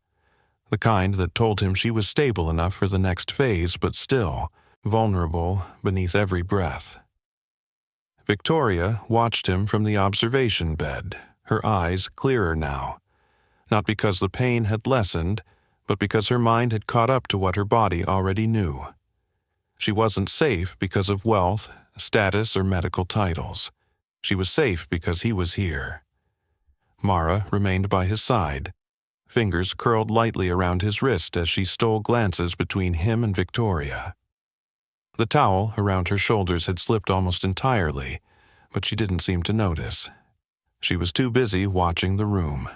the kind that told him she was stable enough for the next phase, but still vulnerable beneath every breath. Victoria watched him from the observation bed, her eyes clearer now, not because the pain had lessened, but because her mind had caught up to what her body already knew. She wasn't safe because of wealth, status, or medical titles. She was safe because he was here. Mara remained by his side, fingers curled lightly around his wrist as she stole glances between him and Victoria. The towel around her shoulders had slipped almost entirely, but she didn't seem to notice. She was too busy watching the room,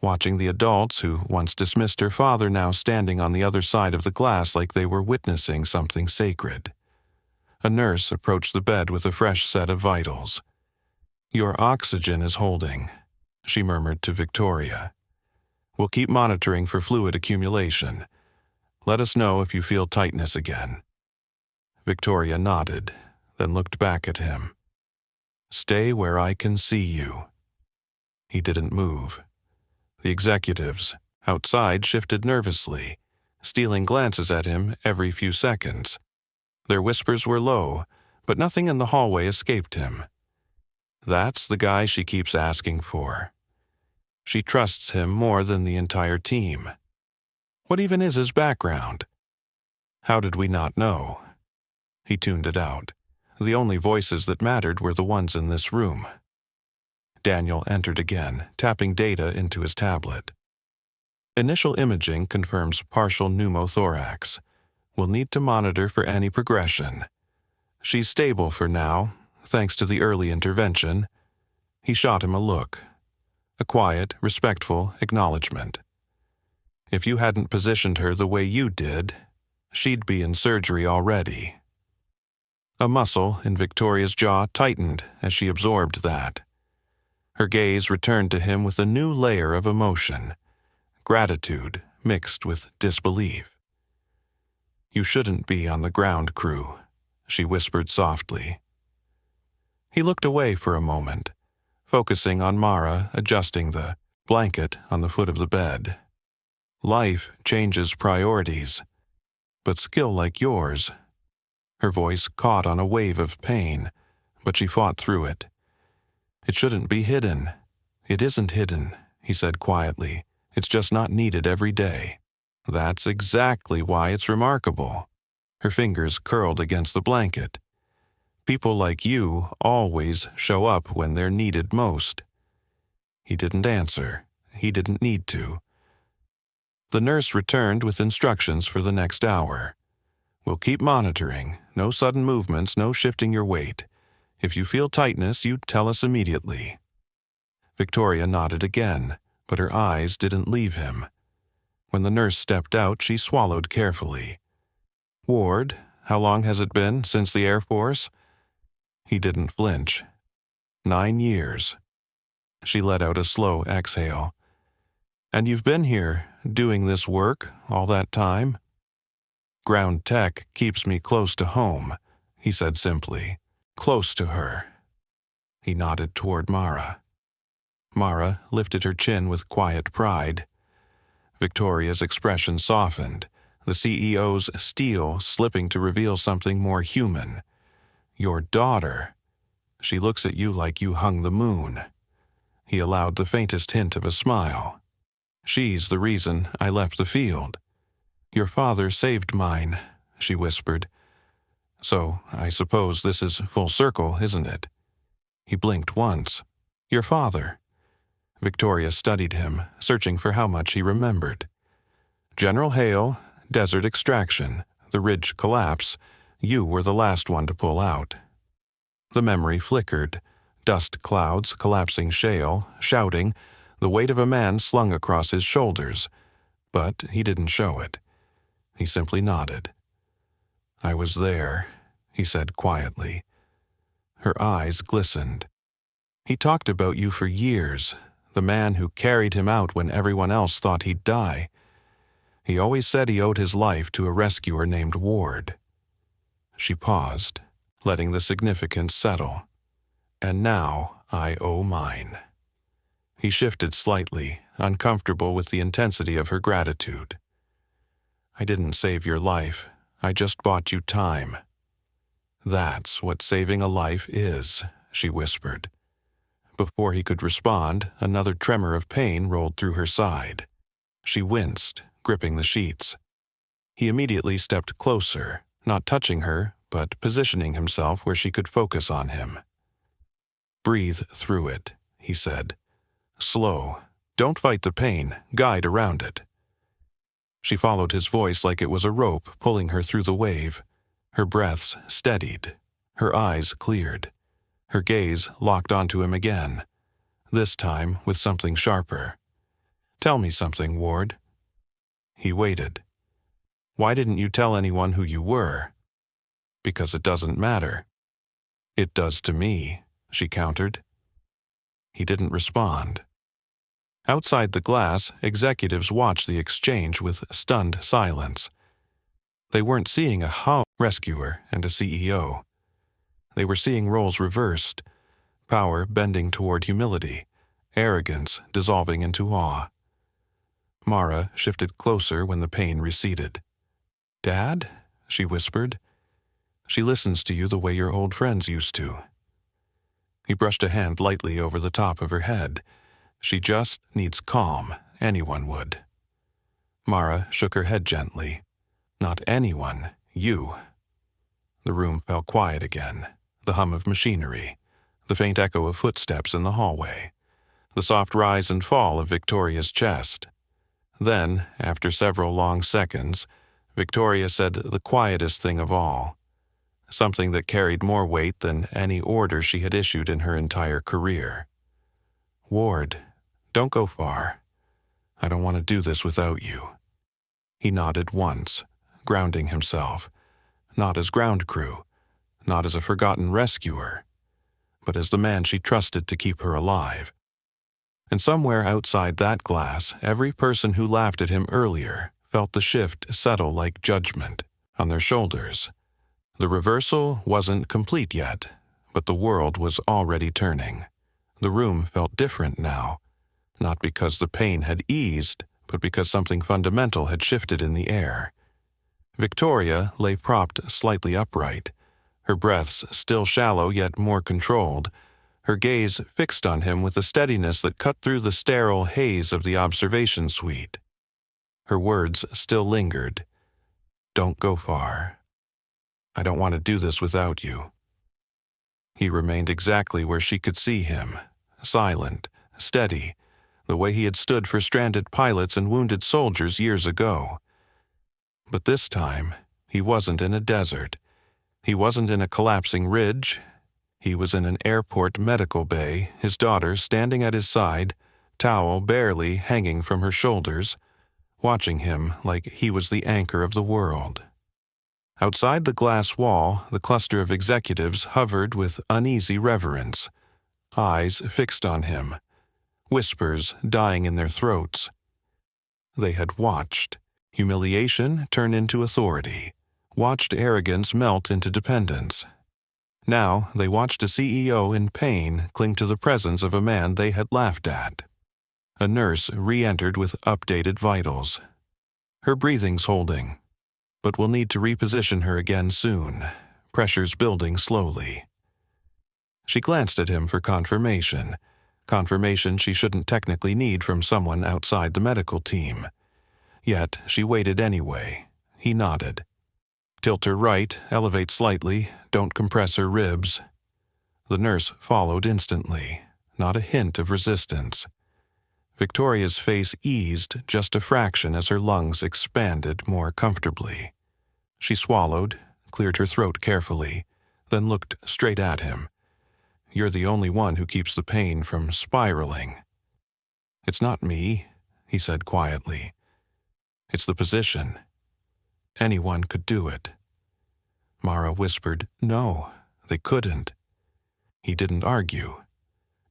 watching the adults who once dismissed her father now standing on the other side of the glass like they were witnessing something sacred. A nurse approached the bed with a fresh set of vitals. "Your oxygen is holding," she murmured to Victoria. "We'll keep monitoring for fluid accumulation. Let us know if you feel tightness again." Victoria nodded, then looked back at him. "Stay where I can see you." He didn't move. The executives outside shifted nervously, stealing glances at him every few seconds. Their whispers were low, but nothing in the hallway escaped him. That's the guy she keeps asking for. She trusts him more than the entire team. What even is his background? How did we not know? He tuned it out. The only voices that mattered were the ones in this room. Daniel entered again, tapping data into his tablet. Initial imaging confirms partial pneumothorax. We'll need to monitor for any progression. She's stable for now, thanks to the early intervention. He shot him a look. A quiet, respectful acknowledgement. If you hadn't positioned her the way you did, she'd be in surgery already. A muscle in Victoria's jaw tightened as she absorbed that. Her gaze returned to him with a new layer of emotion, gratitude mixed with disbelief. You shouldn't be on the ground crew, she whispered softly. He looked away for a moment, focusing on Mara adjusting the blanket on the foot of the bed. Life changes priorities, but skill like yours. Her voice caught on a wave of pain, but she fought through it. It shouldn't be hidden. It isn't hidden, he said quietly. It's just not needed every day. That's exactly why it's remarkable. Her fingers curled against the blanket. People like you always show up when they're needed most. He didn't answer. He didn't need to. The nurse returned with instructions for the next hour. We'll keep monitoring. No sudden movements, no shifting your weight. If you feel tightness, you tell us immediately. Victoria nodded again, but her eyes didn't leave him. When the nurse stepped out, she swallowed carefully. Ward, how long has it been since the Air Force? He didn't flinch. 9 years. She let out a slow exhale. And you've been here, doing this work, all that time? Ground tech keeps me close to home, he said simply. Close to her. He nodded toward Mara. Mara lifted her chin with quiet pride. Victoria's expression softened, the CEO's steel slipping to reveal something more human. Your daughter. She looks at you like you hung the moon. He allowed the faintest hint of a smile. She's the reason I left the field. Your father saved mine, she whispered. So, I suppose this is full circle, isn't it? He blinked once. Your father. Victoria studied him, searching for how much he remembered. General Hale, desert extraction, the ridge collapse. You were the last one to pull out. The memory flickered. Dust clouds, collapsing shale, shouting, the weight of a man slung across his shoulders. But he didn't show it. He simply nodded. I was there, he said quietly. Her eyes glistened. He talked about you for years, the man who carried him out when everyone else thought he'd die. He always said he owed his life to a rescuer named Ward. She paused, letting the significance settle. And now I owe mine. He shifted slightly, uncomfortable with the intensity of her gratitude. I didn't save your life. I just bought you time. That's what saving a life is, she whispered. Before he could respond, another tremor of pain rolled through her side. She winced, gripping the sheets. He immediately stepped closer, not touching her, but positioning himself where she could focus on him. Breathe through it, he said. Slow. Don't fight the pain, guide around it. She followed his voice like it was a rope pulling her through the wave. Her breaths steadied. Her eyes cleared. Her gaze locked onto him again, this time with something sharper. Tell me something, Ward. He waited. Why didn't you tell anyone who you were? Because it doesn't matter. It does to me, she countered. He didn't respond. Outside the glass, executives watched the exchange with stunned silence. They weren't seeing a rescuer and a CEO. They were seeing roles reversed, power bending toward humility, arrogance dissolving into awe. Mara shifted closer when the pain receded. Dad? She whispered. She listens to you the way your old friends used to." He brushed a hand lightly over the top of her head. "She just needs calm. Anyone would." Mara shook her head gently. "Not anyone. You." The room fell quiet again. The hum of machinery. The faint echo of footsteps in the hallway. The soft rise and fall of Victoria's chest. Then, after several long seconds, Victoria said the quietest thing of all. Something that carried more weight than any order she had issued in her entire career. "Ward, don't go far. I don't want to do this without you." He nodded once, grounding himself, not as ground crew, not as a forgotten rescuer, but as the man she trusted to keep her alive. And somewhere outside that glass, every person who laughed at him earlier felt the shift settle like judgment on their shoulders. The reversal wasn't complete yet, but the world was already turning. The room felt different now, not because the pain had eased, but because something fundamental had shifted in the air. Victoria lay propped slightly upright, her breaths still shallow yet more controlled, her gaze fixed on him with a steadiness that cut through the sterile haze of the observation suite. Her words still lingered. "Don't go far. I don't want to do this without you." He remained exactly where she could see him, silent, steady, the way he had stood for stranded pilots and wounded soldiers years ago. But this time, he wasn't in a desert. He wasn't in a collapsing ridge. He was in an airport medical bay, his daughter standing at his side, towel barely hanging from her shoulders, watching him like he was the anchor of the world. Outside the glass wall, the cluster of executives hovered with uneasy reverence, eyes fixed on him, whispers dying in their throats. They had watched humiliation turn into authority, watched arrogance melt into dependence. Now they watched a CEO in pain cling to the presence of a man they had laughed at. A nurse re-entered with updated vitals. Her breathing's holding, but we'll need to reposition her again soon. Pressure's building slowly. She glanced at him for confirmation she shouldn't technically need from someone outside the medical team. Yet she waited anyway. He nodded. "Tilt her right, elevate slightly, don't compress her ribs." The nurse followed instantly, not a hint of resistance. Victoria's face eased just a fraction as her lungs expanded more comfortably. She swallowed, cleared her throat carefully, then looked straight at him. "You're the only one who keeps the pain from spiraling." "It's not me," he said quietly. "It's the position. Anyone could do it." Mara whispered, "No, they couldn't." He didn't argue.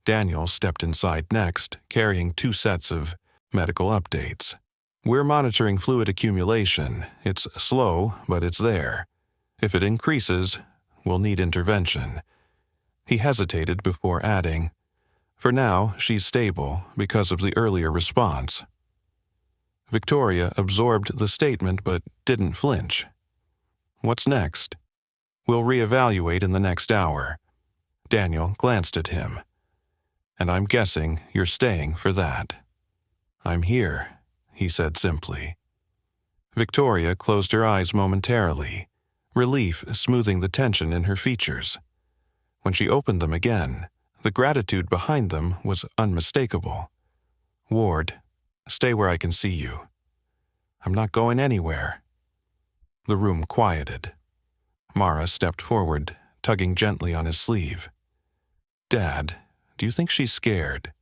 Daniel stepped inside next, carrying 2 sets of medical updates. "We're monitoring fluid accumulation. It's slow, but it's there. If it increases, we'll need intervention." He hesitated before adding, "For now, she's stable because of the earlier response." Victoria absorbed the statement but didn't flinch. "What's next?" "We'll reevaluate in the next hour." Daniel glanced at him. "And I'm guessing you're staying for that." "I'm here," he said simply. Victoria closed her eyes momentarily, relief smoothing the tension in her features. When she opened them again, the gratitude behind them was unmistakable. "Ward, stay where I can see you." "I'm not going anywhere." The room quieted. Mara stepped forward, tugging gently on his sleeve. "Dad, do you think she's scared?"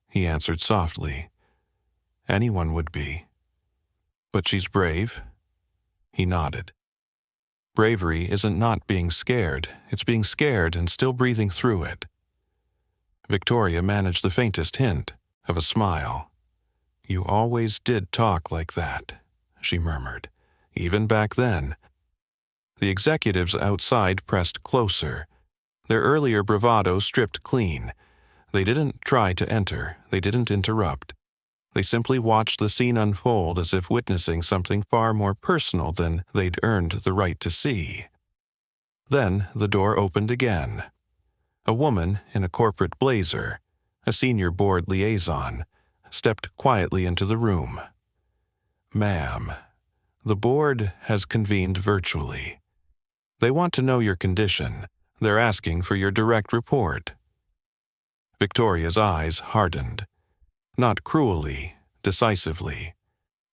He answered softly, "Anyone would be." "But she's brave?" He nodded. "Bravery isn't not being scared, it's being scared and still breathing through it." Victoria managed the faintest hint of a smile. "You always did talk like that," she murmured, "even back then." The executives outside pressed closer, their earlier bravado stripped clean. They didn't try to enter, they didn't interrupt. They simply watched the scene unfold as if witnessing something far more personal than they'd earned the right to see. Then the door opened again. A woman in a corporate blazer, a senior board liaison, stepped quietly into the room. "Ma'am, the board has convened virtually. They want to know your condition. They're asking for your direct report." Victoria's eyes hardened. Not cruelly, decisively.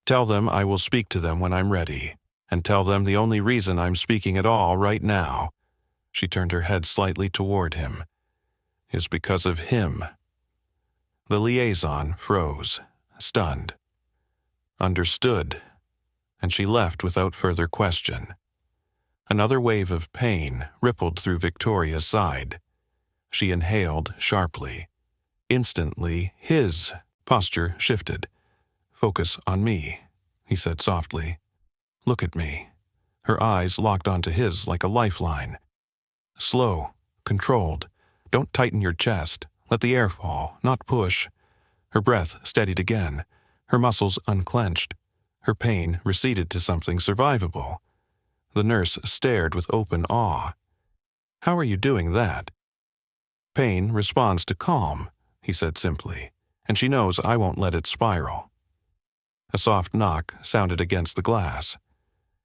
"Tell them I will speak to them when I'm ready, and tell them the only reason I'm speaking at all right now," she turned her head slightly toward him, "is because of him." The liaison froze, stunned. Understood, and she left without further question. Another wave of pain rippled through Victoria's side. She inhaled sharply. Instantly, his posture shifted. "Focus on me," he said softly. "Look at me." Her eyes locked onto his like a lifeline. "Slow, controlled. Don't tighten your chest. Let the air fall, not push." Her breath steadied again. Her muscles unclenched. Her pain receded to something survivable. The nurse stared with open awe. "How are you doing that?" "Pain responds to calm," he said simply, "and she knows I won't let it spiral." A soft knock sounded against the glass.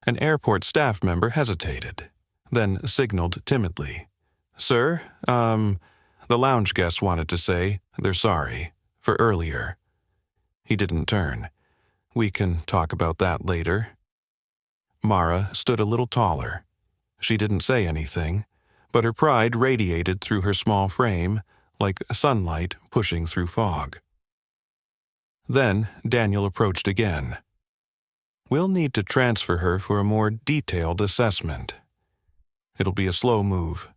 An airport staff member hesitated, then signaled timidly. "Sir, the lounge guests wanted to say they're sorry for earlier." He didn't turn. "We can talk about that later." Mara stood a little taller. She didn't say anything, but her pride radiated through her small frame like sunlight pushing through fog. Then Daniel approached again. "We'll need to transfer her for a more detailed assessment. It'll be a slow move.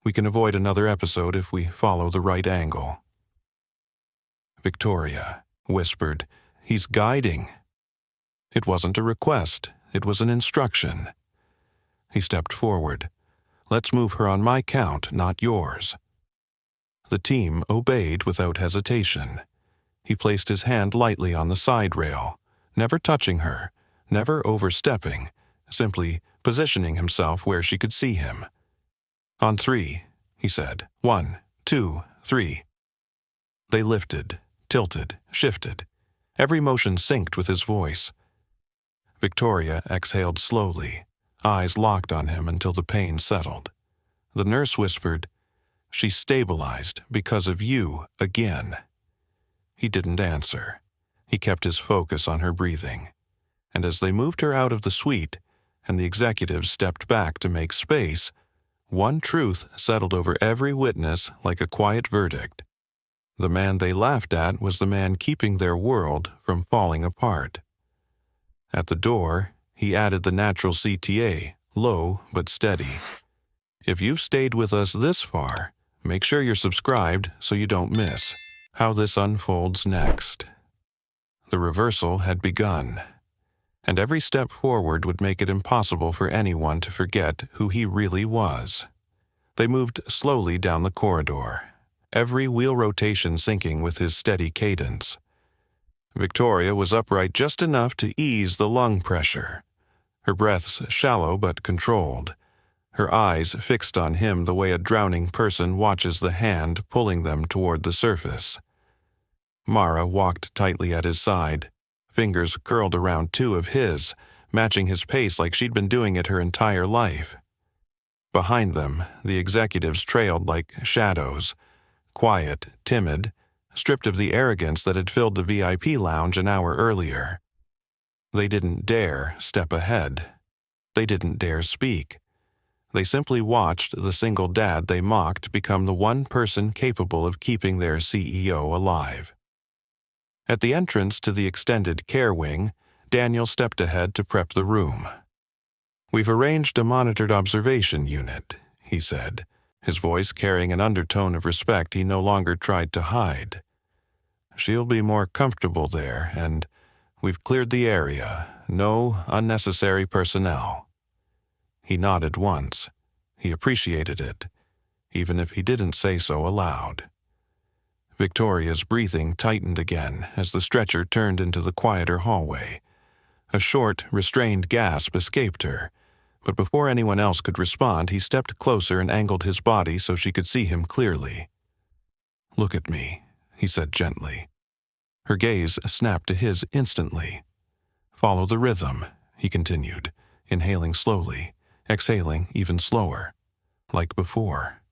We can avoid another episode if we follow the right angle." Victoria whispered, "He's guiding." It wasn't a request, it was an instruction. He stepped forward. "Let's move her on my count, not yours." The team obeyed without hesitation. He placed his hand lightly on the side rail, never touching her, never overstepping, simply positioning himself where she could see him. "On 3, he said. 1, 2, 3. They lifted, tilted, shifted. Every motion synced with his voice. Victoria exhaled slowly, eyes locked on him until the pain settled. The nurse whispered, "She stabilized because of you again." He didn't answer. He kept his focus on her breathing. And as they moved her out of the suite, and the executives stepped back to make space, one truth settled over every witness like a quiet verdict. The man they laughed at was the man keeping their world from falling apart. At the door, he added the natural CTA, low but steady. "If you've stayed with us this far, make sure you're subscribed so you don't miss how this unfolds next." The reversal had begun, and every step forward would make it impossible for anyone to forget who he really was. They moved slowly down the corridor, every wheel rotation syncing with his steady cadence. Victoria was upright just enough to ease the lung pressure, her breaths shallow but controlled, her eyes fixed on him the way a drowning person watches the hand pulling them toward the surface. Mara walked tightly at his side, fingers curled around 2 of his, matching his pace like she'd been doing it her entire life. Behind them, the executives trailed like shadows, quiet, timid, stripped of the arrogance that had filled the VIP lounge an hour earlier. They didn't dare step ahead. They didn't dare speak. They simply watched the single dad they mocked become the one person capable of keeping their CEO alive. At the entrance to the extended care wing, Daniel stepped ahead to prep the room. "We've arranged a monitored observation unit," he said, his voice carrying an undertone of respect he no longer tried to hide. "She'll be more comfortable there, and we've cleared the area. No unnecessary personnel." He nodded once. He appreciated it, even if he didn't say so aloud. Victoria's breathing tightened again as the stretcher turned into the quieter hallway. A short, restrained gasp escaped her, But before anyone else could respond, he stepped closer and angled his body so she could see him clearly. "Look at me," he said gently. Her gaze snapped to his instantly. "Follow the rhythm," he continued, inhaling slowly, exhaling even slower. "Like before.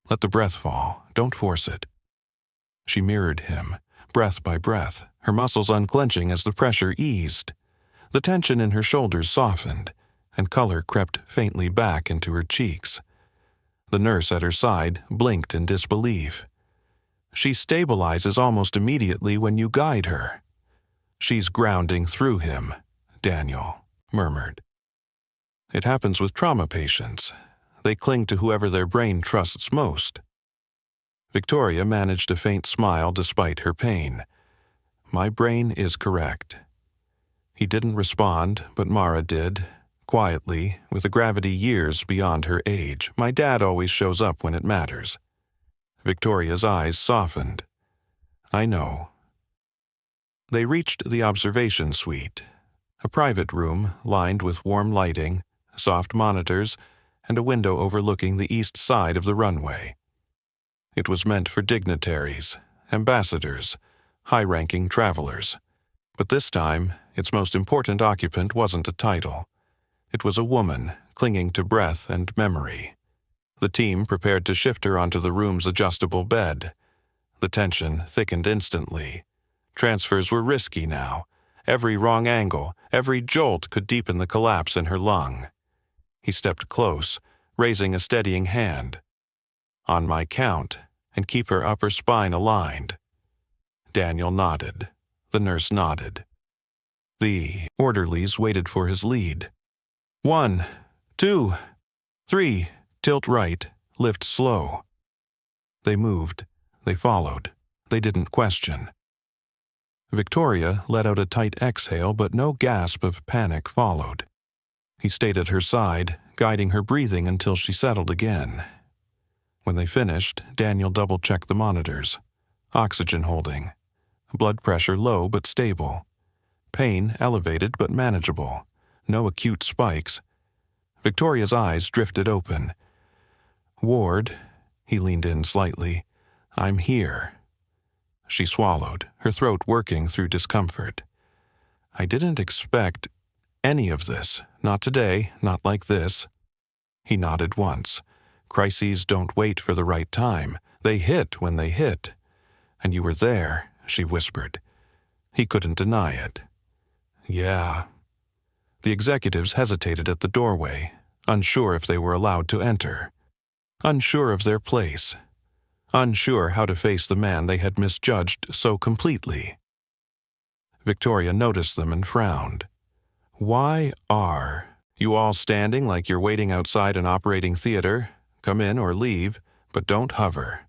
Let the breath fall. Don't force it." She mirrored him, breath by breath, her muscles unclenching as the pressure eased. The tension in her shoulders softened, and color crept faintly back into her cheeks. The nurse at her side blinked in disbelief. "She stabilizes almost immediately when you guide her." "She's grounding through him," Daniel murmured. "It happens with trauma patients. They cling to whoever their brain trusts most." Victoria managed a faint smile despite her pain. "My brain is correct." He didn't respond, but Mara did, quietly, with a gravity years beyond her age. "My dad always shows up when it matters." Victoria's eyes softened. "I know." They reached the observation suite, a private room lined with warm lighting, soft monitors, and a window overlooking the east side of the runway. It was meant for dignitaries, ambassadors, high-ranking travelers. But this time, its most important occupant wasn't a title. It was a woman clinging to breath and memory. The team prepared to shift her onto the room's adjustable bed. The tension thickened instantly. Transfers were risky now. Every wrong angle, every jolt could deepen the collapse in her lung. He stepped close, raising a steadying hand. "On my count, and keep her upper spine aligned." Daniel nodded. The nurse nodded. The orderlies waited for his lead. 1, 2, 3, tilt right, lift slow. They moved. They followed. They didn't question. Victoria let out a tight exhale, but no gasp of panic followed. He stayed at her side, guiding her breathing until she settled again. When they finished, Daniel double-checked the monitors. Oxygen holding. Blood pressure low but stable. Pain elevated but manageable. No acute spikes. Victoria's eyes drifted open. "Ward," he leaned in slightly, "I'm here." She swallowed, her throat working through discomfort. "I didn't expect any of this. Not today, not like this." He nodded once. "Crises don't wait for the right time. They hit when they hit." "And you were there," she whispered. He couldn't deny it. "Yeah." The executives hesitated at the doorway, unsure if they were allowed to enter. Unsure of their place. Unsure how to face the man they had misjudged so completely. Victoria noticed them and frowned. "Why are you all standing like you're waiting outside an operating theater? Come in or leave, but don't hover."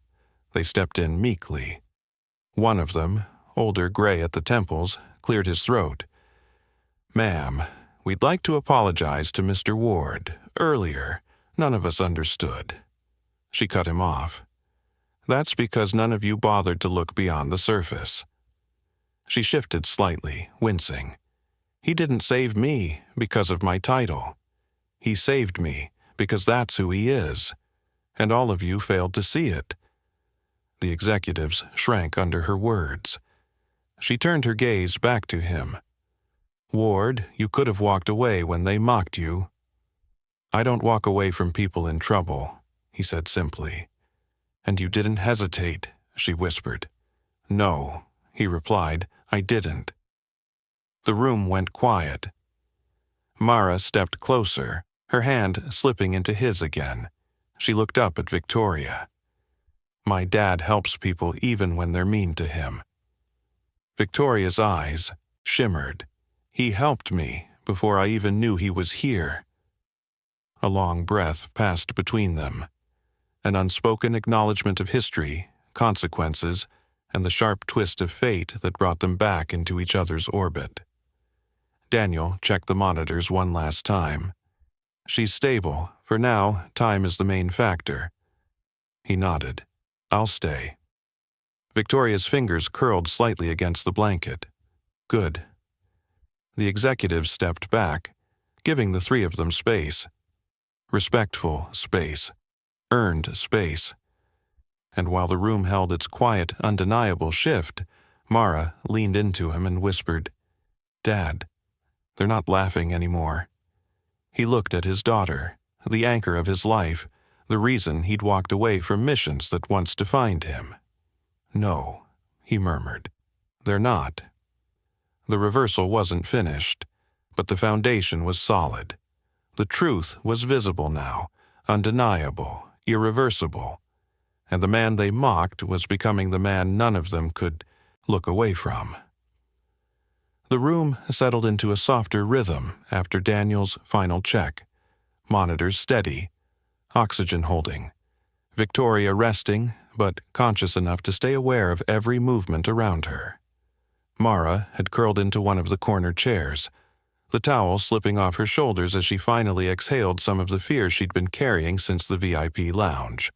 They stepped in meekly. One of them, older gray at the temples, cleared his throat. "Ma'am, we'd like to apologize to Mr. Ward. Earlier, none of us understood." She cut him off. "That's because none of you bothered to look beyond the surface." She shifted slightly, wincing. "He didn't save me because of my title. He saved me because that's who he is. And all of you failed to see it." The executives shrank under her words. She turned her gaze back to him. "Ward, you could have walked away when they mocked you." "I don't walk away from people in trouble," he said simply. "And you didn't hesitate," she whispered. "No," he replied, "I didn't." The room went quiet. Mara stepped closer, her hand slipping into his again. She looked up at Victoria. "My dad helps people even when they're mean to him." Victoria's eyes shimmered. "He helped me before I even knew he was here." A long breath passed between them. An unspoken acknowledgement of history, consequences, and the sharp twist of fate that brought them back into each other's orbit. Daniel checked the monitors one last time. "She's stable. For now, time is the main factor." He nodded. "I'll stay." Victoria's fingers curled slightly against the blanket. "Good." The executives stepped back, giving the three of them space. respectful space, earned space. And while the room held its quiet, undeniable shift, Mara leaned into him and whispered, "Dad, they're not laughing anymore." He looked at his daughter, the anchor of his life, the reason he'd walked away from missions that once defined him. "No," he murmured, "they're not." The reversal wasn't finished, but the foundation was solid. The truth was visible now, undeniable, irreversible, and the man they mocked was becoming the man none of them could look away from. The room settled into a softer rhythm after Daniel's final check. Monitors steady, oxygen holding, Victoria resting, but conscious enough to stay aware of every movement around her. Mara had curled into one of the corner chairs, the towel slipping off her shoulders as she finally exhaled some of the fear she'd been carrying since the VIP lounge.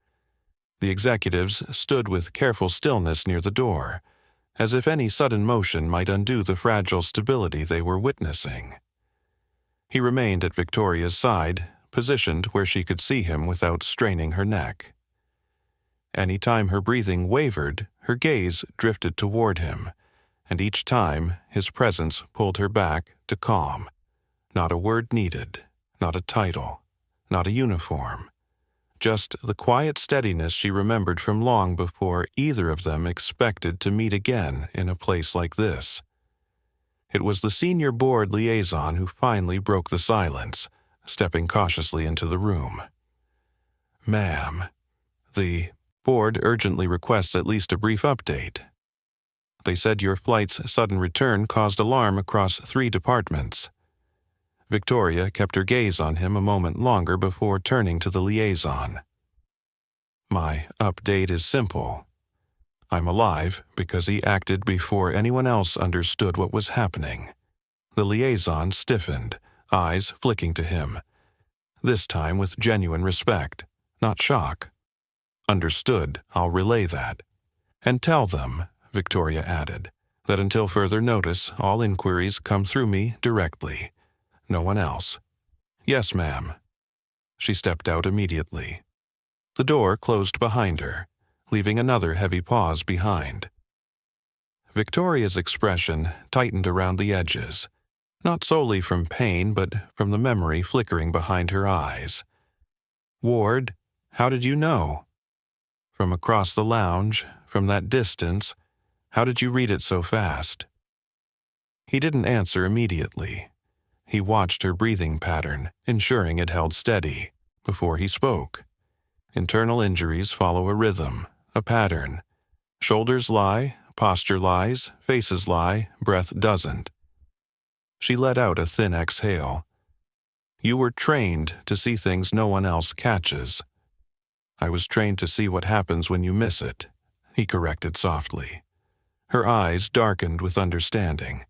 The executives stood with careful stillness near the door, as if any sudden motion might undo the fragile stability they were witnessing. He remained at Victoria's side, positioned where she could see him without straining her neck. Any time her breathing wavered, her gaze drifted toward him, and each time his presence pulled her back to calm. Not a word needed, not a title, not a uniform. Just the quiet steadiness she remembered from long before either of them expected to meet again in a place like this. It was the senior board liaison who finally broke the silence, stepping cautiously into the room. "Ma'am, the board urgently requests at least a brief update. They said your flight's sudden return caused alarm across 3 departments." Victoria kept her gaze on him a moment longer before turning to the liaison. "My update is simple. I'm alive because he acted before anyone else understood what was happening." The liaison stiffened, eyes flicking to him, this time with genuine respect, not shock. "Understood, I'll relay that. And tell them," Victoria added, "that until further notice, all inquiries come through me directly. No one else." "Yes, ma'am." She stepped out immediately. The door closed behind her, leaving another heavy pause behind. Victoria's expression tightened around the edges, not solely from pain but from the memory flickering behind her eyes. "Ward, how did you know? From across the lounge, from that distance, how did you read it so fast?" He didn't answer immediately. He watched her breathing pattern, ensuring it held steady, before he spoke. Internal injuries follow a rhythm, a pattern. Shoulders lie, posture lies, faces lie, breath doesn't. She let out a thin exhale. "You were trained to see things no one else catches." "I was trained to see what happens when you miss it," he corrected softly. Her eyes darkened with understanding.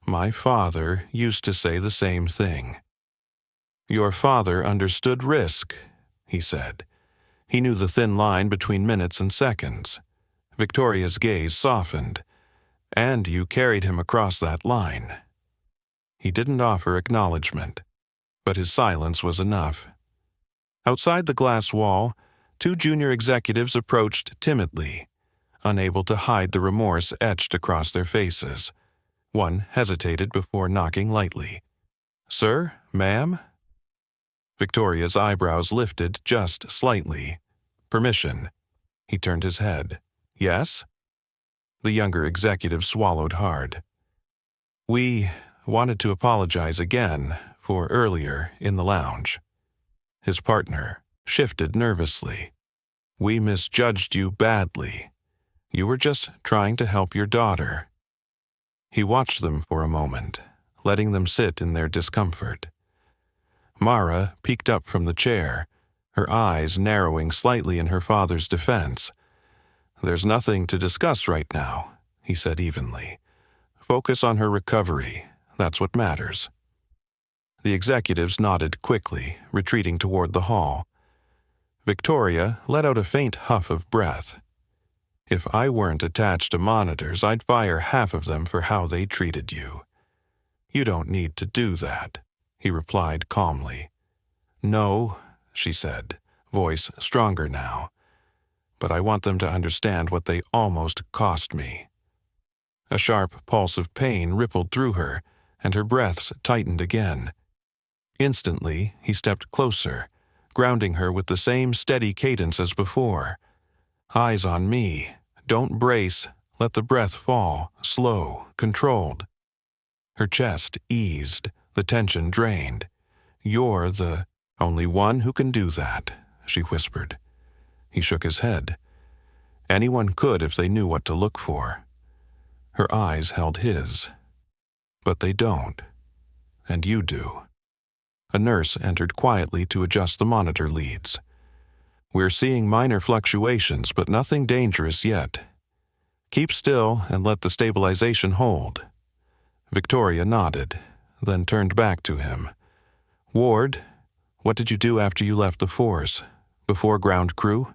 "My father used to say the same thing." "Your father understood risk," he said. He knew the thin line between minutes and seconds. Victoria's gaze softened. "And you carried him across that line." He didn't offer acknowledgement, but his silence was enough. Outside the glass wall, 2 junior executives approached timidly, unable to hide the remorse etched across their faces. One hesitated before knocking lightly. "Sir? Ma'am?" Victoria's eyebrows lifted just slightly. "Permission." He turned his head. "Yes?" The younger executive swallowed hard. "We wanted to apologize again for earlier in the lounge." His partner shifted nervously. "We misjudged you badly. You were just trying to help your daughter." He watched them for a moment, letting them sit in their discomfort. Mara peeked up from the chair, her eyes narrowing slightly in her father's defense. "There's nothing to discuss right now," he said evenly. "Focus on her recovery. That's what matters." The executives nodded quickly, retreating toward the hall. Victoria let out a faint huff of breath. "If I weren't attached to monitors, I'd fire half of them for how they treated you." "You don't need to do that," he replied calmly. "No, she said, voice stronger now. "But I want them to understand what they almost cost me." A sharp pulse of pain rippled through her, and her breaths tightened again. Instantly, he stepped closer, grounding her with the same steady cadence as before. "Eyes on me. Don't brace. Let the breath fall, slow, controlled." Her chest eased, the tension drained. "You're the only one who can do that," she whispered. He shook his head. "Anyone could if they knew what to look for." Her eyes held his. "But they don't. And you do." A nurse entered quietly to adjust the monitor leads. "We're seeing minor fluctuations, but nothing dangerous yet. Keep still and let the stabilization hold." Victoria nodded, then turned back to him. "Ward, what did you do after you left the force? Before ground crew?"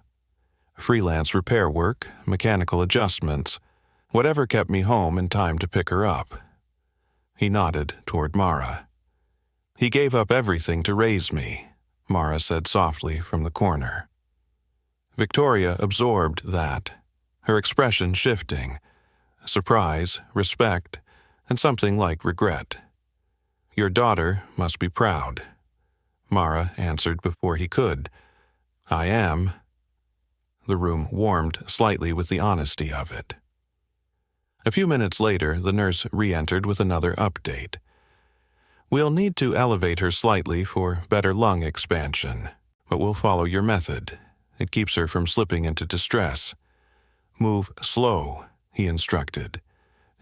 "Freelance repair work, mechanical adjustments, whatever kept me home in time to pick her up." He nodded toward Mara. "He gave up everything to raise me," Mara said softly from the corner. Victoria absorbed that, her expression shifting, surprise, respect, and something like regret. "Your daughter must be proud." Mara answered before he could. "I am." The room warmed slightly with the honesty of it. A few minutes later, the nurse re-entered with another update. "We'll need to elevate her slightly for better lung expansion, but we'll follow your method. It keeps her from slipping into distress. Move slow," he instructed.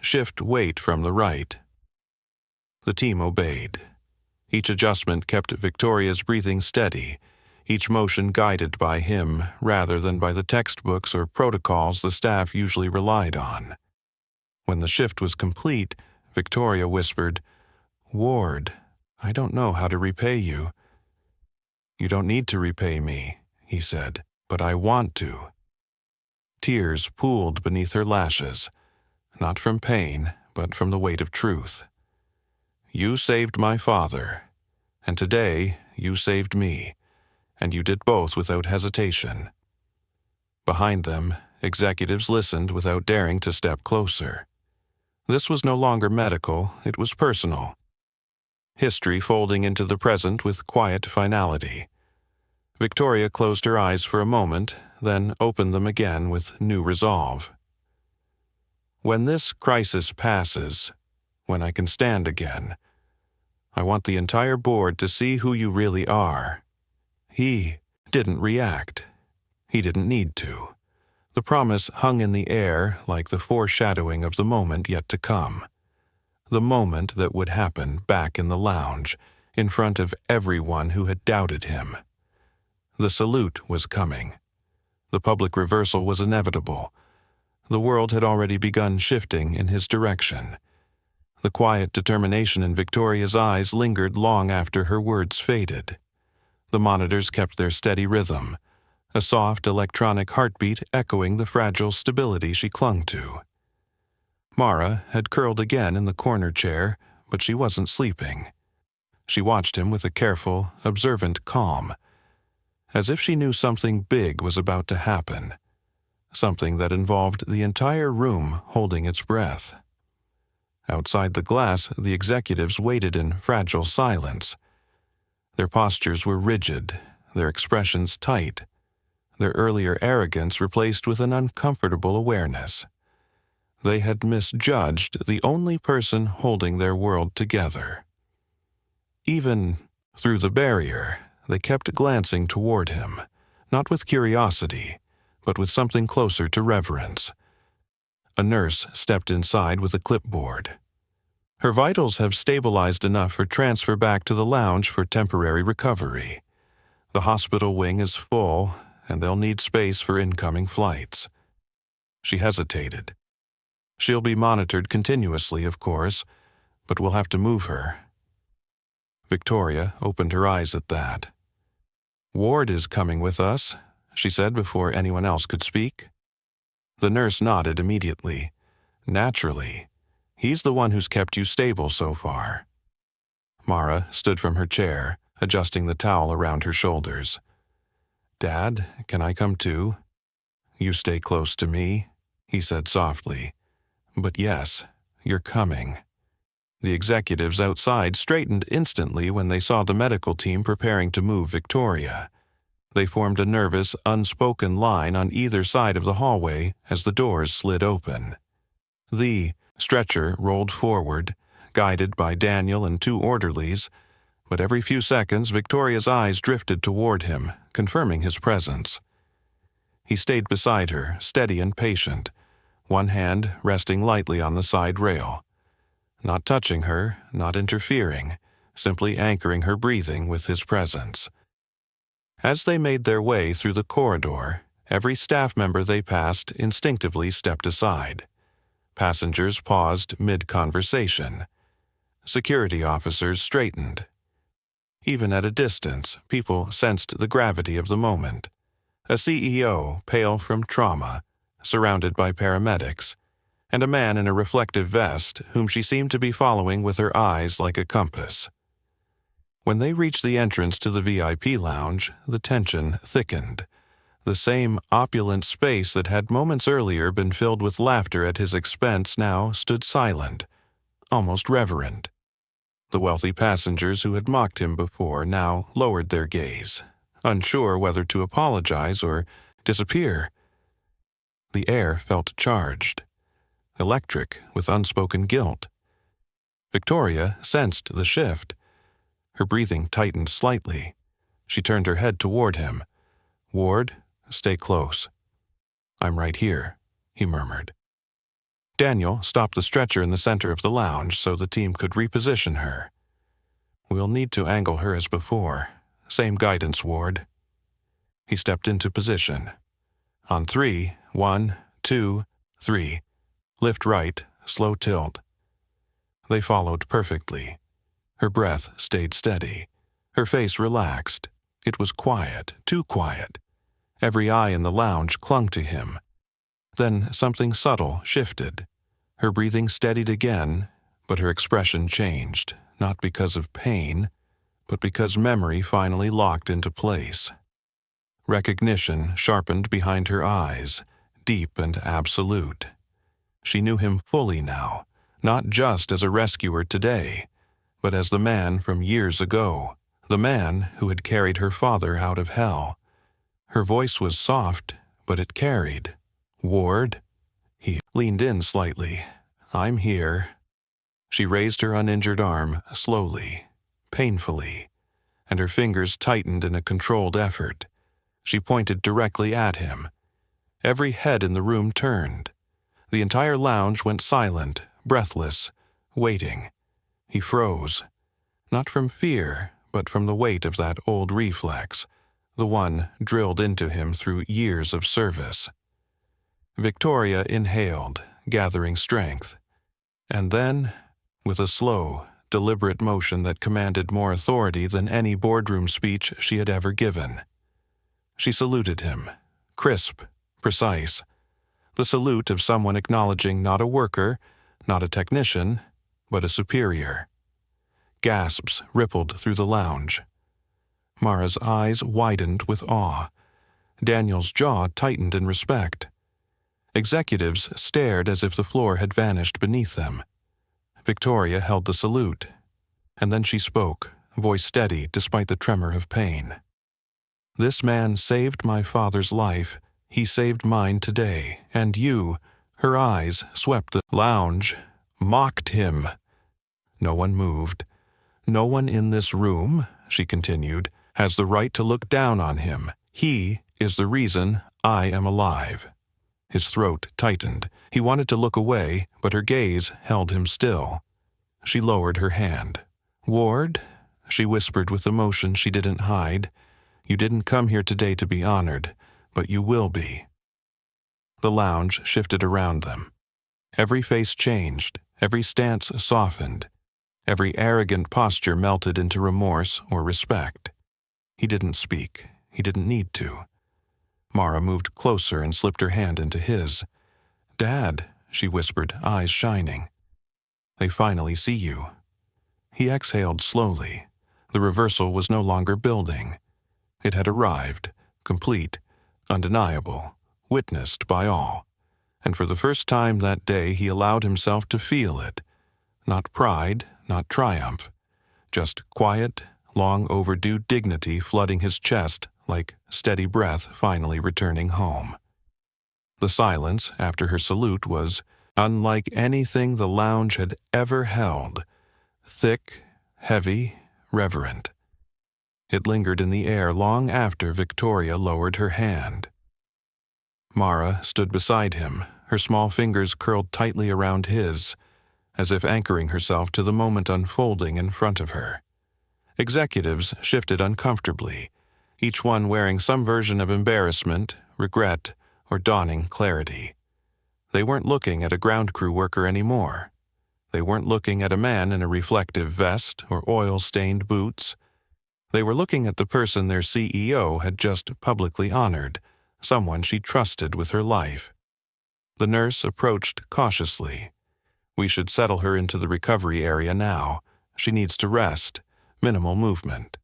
"Shift weight from the right." The team obeyed. Each adjustment kept Victoria's breathing steady, each motion guided by him rather than by the textbooks or protocols the staff usually relied on. When the shift was complete, Victoria whispered, "Ward, I don't know how to repay you." "You don't need to repay me," he said, "but I want to." Tears pooled beneath her lashes, not from pain, but from the weight of truth. "You saved my father, and today you saved me, and you did both without hesitation." Behind them, executives listened without daring to step closer. This was no longer medical, it was personal. History folding into the present with quiet finality. Victoria closed her eyes for a moment, then opened them again with new resolve. "When this crisis passes, when I can stand again, I want the entire board to see who you really are." He didn't react. He didn't need to. The promise hung in the air like the foreshadowing of the moment yet to come. The moment that would happen back in the lounge, in front of everyone who had doubted him. The salute was coming. The public reversal was inevitable. The world had already begun shifting in his direction. The quiet determination in Victoria's eyes lingered long after her words faded. The monitors kept their steady rhythm, a soft electronic heartbeat echoing the fragile stability she clung to. Mara had curled again in the corner chair, but she wasn't sleeping. She watched him with a careful, observant calm, as if she knew something big was about to happen, something that involved the entire room holding its breath. Outside the glass, the executives waited in fragile silence. Their postures were rigid, their expressions tight, their earlier arrogance replaced with an uncomfortable awareness. They had misjudged the only person holding their world together. Even through the barrier, they kept glancing toward him, not with curiosity, but with something closer to reverence. A nurse stepped inside with a clipboard. "Her vitals have stabilized enough for transfer back to the lounge for temporary recovery. The hospital wing is full, and they'll need space for incoming flights." She hesitated. "She'll be monitored continuously, of course, but we'll have to move her." Victoria opened her eyes at that. "Ward is coming with us," she said before anyone else could speak. The nurse nodded immediately. "Naturally. He's the one who's kept you stable so far." Mara stood from her chair, adjusting the towel around her shoulders. "Dad, can I come too?" "You stay close to me," he said softly. "But yes, you're coming." The executives outside straightened instantly when they saw the medical team preparing to move Victoria. They formed a nervous, unspoken line on either side of the hallway as the doors slid open. The stretcher rolled forward, guided by Daniel and two orderlies, but every few seconds Victoria's eyes drifted toward him, confirming his presence. He stayed beside her, steady and patient, one hand resting lightly on the side rail. Not touching her, not interfering, simply anchoring her breathing with his presence. As they made their way through the corridor, every staff member they passed instinctively stepped aside. Passengers paused mid-conversation. Security officers straightened. Even at a distance, people sensed the gravity of the moment. A CEO, pale from trauma, surrounded by paramedics, and a man in a reflective vest whom she seemed to be following with her eyes like a compass. When they reached the entrance to the VIP lounge, the tension thickened. The same opulent space that had moments earlier been filled with laughter at his expense now stood silent, almost reverent. The wealthy passengers who had mocked him before now lowered their gaze, unsure whether to apologize or disappear. The air felt charged, electric with unspoken guilt. Victoria sensed the shift. Her breathing tightened slightly. She turned her head toward him. "Ward, stay close." "I'm right here," he murmured. Daniel stopped the stretcher in the center of the lounge so the team could reposition her. "We'll need to angle her as before. Same guidance, Ward." He stepped into position. "On 3, 1, 2, 3. Lift right, slow tilt." They followed perfectly. Her breath stayed steady. Her face relaxed. It was quiet, too quiet. Every eye in the lounge clung to him. Then something subtle shifted. Her breathing steadied again, but her expression changed, not because of pain, but because memory finally locked into place. Recognition sharpened behind her eyes, deep and absolute. She knew him fully now, not just as a rescuer today, but as the man from years ago, the man who had carried her father out of hell. Her voice was soft, but it carried. "Ward?" He leaned in slightly. "I'm here." She raised her uninjured arm slowly, painfully, and her fingers tightened in a controlled effort. She pointed directly at him. Every head in the room turned. The entire lounge went silent, breathless, waiting. He froze, not from fear, but from the weight of that old reflex, the one drilled into him through years of service. Victoria inhaled, gathering strength. And then, with a slow, deliberate motion that commanded more authority than any boardroom speech she had ever given, she saluted him, crisp, precise, the salute of someone acknowledging not a worker, not a technician, but a superior. Gasps rippled through the lounge. Mara's eyes widened with awe. Daniel's jaw tightened in respect. Executives stared as if the floor had vanished beneath them. Victoria held the salute, and then she spoke, voice steady despite the tremor of pain. "This man saved my father's life. He saved mine today, and you," her eyes swept the lounge, "mocked him." No one moved. "No one in this room," she continued, "has the right to look down on him. He is the reason I am alive." His throat tightened. He wanted to look away, but her gaze held him still. She lowered her hand. "Ward," she whispered with emotion she didn't hide, "you didn't come here today to be honored, but you will be." The lounge shifted around them. Every face changed, every stance softened, every arrogant posture melted into remorse or respect. He didn't speak. He didn't need to. Mara moved closer and slipped her hand into his. "Dad," she whispered, eyes shining. "They finally see you." He exhaled slowly. The reversal was no longer building. It had arrived, complete, undeniable, witnessed by all. And for the first time that day he allowed himself to feel it. Not pride, not triumph. Just quiet, long overdue dignity flooding his chest like steady breath finally returning home. The silence after her salute was unlike anything the lounge had ever held. Thick, heavy, reverent. It lingered in the air long after Victoria lowered her hand. Mara stood beside him, her small fingers curled tightly around his, as if anchoring herself to the moment unfolding in front of her. Executives shifted uncomfortably, each one wearing some version of embarrassment, regret, or dawning clarity. They weren't looking at a ground crew worker anymore. They weren't looking at a man in a reflective vest or oil-stained boots. They were looking at the person their CEO had just publicly honored, someone she trusted with her life. The nurse approached cautiously. "We should settle her into the recovery area now. She needs to rest. Minimal movement."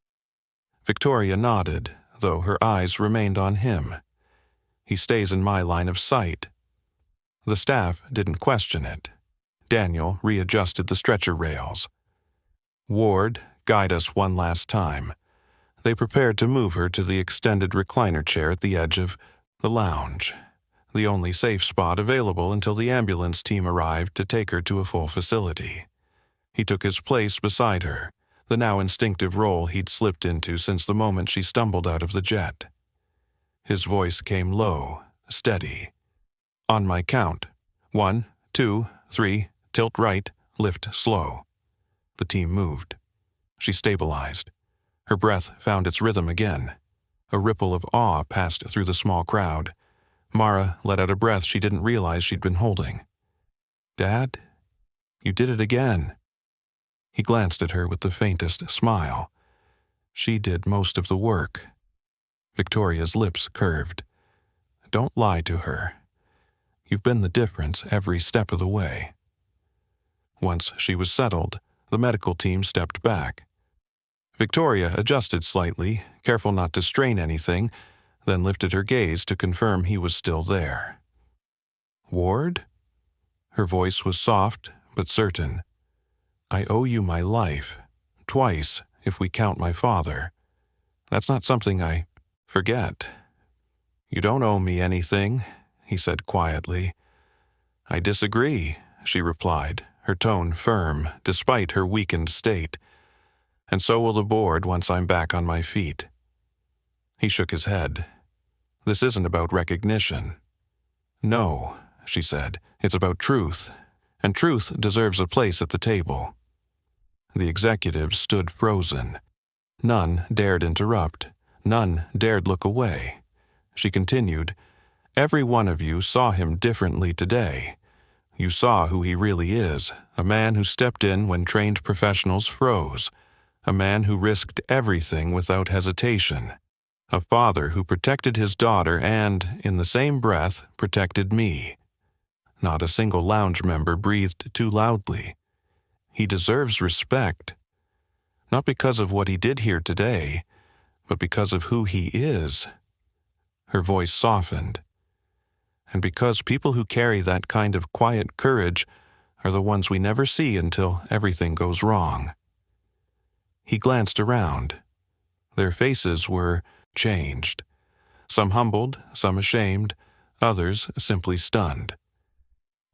Victoria nodded, though her eyes remained on him. "He stays in my line of sight." The staff didn't question it. Daniel readjusted the stretcher rails. "Ward, guide us one last time." They prepared to move her to the extended recliner chair at the edge of the lounge, the only safe spot available until the ambulance team arrived to take her to a full facility. He took his place beside her, the now instinctive role he'd slipped into since the moment she stumbled out of the jet. His voice came low, steady. "On my count. 1, 2, 3, tilt right, lift slow." The team moved. She stabilized. Her breath found its rhythm again. A ripple of awe passed through the small crowd. Mara let out a breath she didn't realize she'd been holding. "Dad? You did it again." He glanced at her with the faintest smile. She did most of the work. Victoria's lips curved. "Don't lie to her. You've been the difference every step of the way." Once she was settled, the medical team stepped back. Victoria adjusted slightly, careful not to strain anything, then lifted her gaze to confirm he was still there. "Ward?" Her voice was soft but certain. "I owe you my life. Twice, if we count my father. That's not something I forget." "You don't owe me anything," he said quietly. "I disagree," she replied, her tone firm, despite her weakened state. "And so will the board once I'm back on my feet." He shook his head. "This isn't about recognition." "No," she said, "it's about truth, and truth deserves a place at the table." The executives stood frozen. None dared interrupt. None dared look away. She continued, "Every one of you saw him differently today. You saw who he really is, a man who stepped in when trained professionals froze, a man who risked everything without hesitation, a father who protected his daughter and, in the same breath, protected me. Not a single lounge member breathed too loudly. He deserves respect, not because of what he did here today, but because of who he is." Her voice softened. "And because people who carry that kind of quiet courage are the ones we never see until everything goes wrong." He glanced around. Their faces were changed. Some humbled, some ashamed, others simply stunned.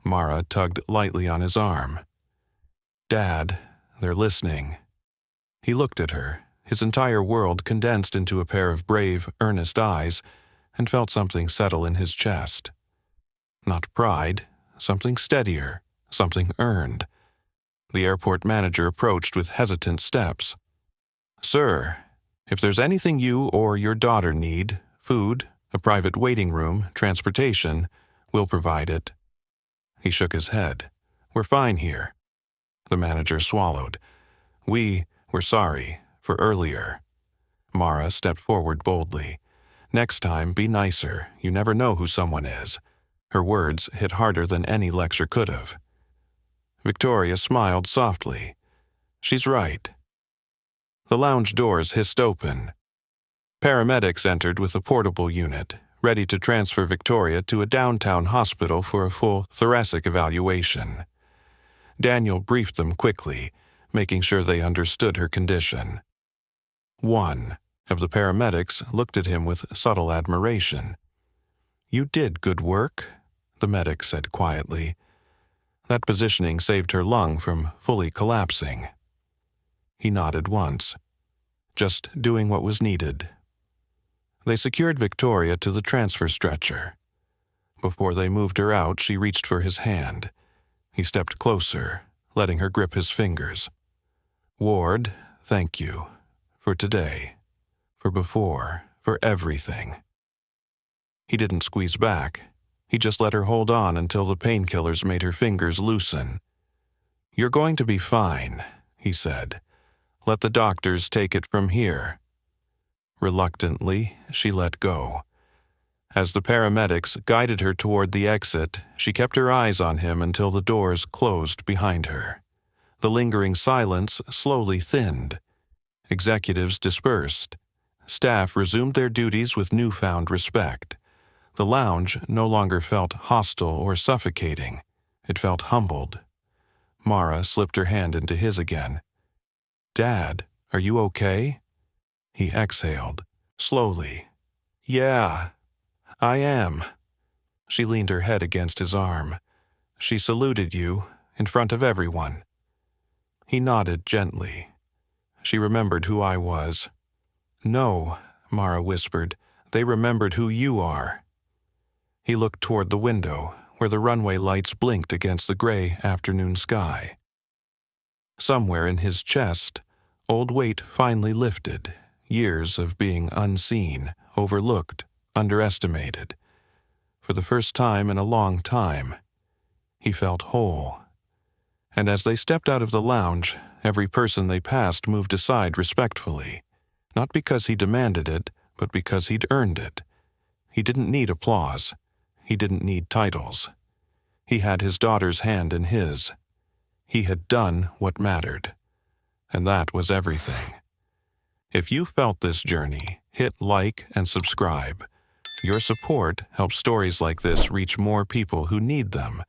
Mara tugged lightly on his arm. "Dad, they're listening." He looked at her, his entire world condensed into a pair of brave, earnest eyes, and felt something settle in his chest. Not pride, something steadier, something earned. The airport manager approached with hesitant steps. "Sir, if there's anything you or your daughter need, food, a private waiting room, transportation, we'll provide it." He shook his head. "We're fine here." The manager swallowed. We're sorry, for earlier." Mara stepped forward boldly. "Next time, be nicer. You never know who someone is." Her words hit harder than any lecture could have. Victoria smiled softly. "She's right." The lounge doors hissed open. Paramedics entered with a portable unit, ready to transfer Victoria to a downtown hospital for a full thoracic evaluation. Daniel briefed them quickly, making sure they understood her condition. One of the paramedics looked at him with subtle admiration. "You did good work," the medic said quietly. That positioning saved her lung from fully collapsing. He nodded once, just doing what was needed. They secured Victoria to the transfer stretcher. Before they moved her out, she reached for his hand. He stepped closer, letting her grip his fingers. "Ward, thank you. For today. For before. For everything." He didn't squeeze back. He just let her hold on until the painkillers made her fingers loosen. "You're going to be fine," he said. "Let the doctors take it from here." Reluctantly, she let go. As the paramedics guided her toward the exit, she kept her eyes on him until the doors closed behind her. The lingering silence slowly thinned. Executives dispersed. Staff resumed their duties with newfound respect. The lounge no longer felt hostile or suffocating. It felt humbled. Mara slipped her hand into his again. "Dad, are you okay?" He exhaled, slowly. "Yeah, I am." She leaned her head against his arm. "She saluted you, in front of everyone." He nodded gently. "She remembered who I was." "No," Mara whispered. "They remembered who you are." He looked toward the window, where the runway lights blinked against the gray afternoon sky. Somewhere in his chest, old weight finally lifted. Years of being unseen, overlooked, underestimated. For the first time in a long time, he felt whole. And as they stepped out of the lounge, every person they passed moved aside respectfully, not because he demanded it, but because he'd earned it. He didn't need applause. He didn't need titles. He had his daughter's hand in his. He had done what mattered. And that was everything. If you felt this journey, hit like and subscribe. Your support helps stories like this reach more people who need them.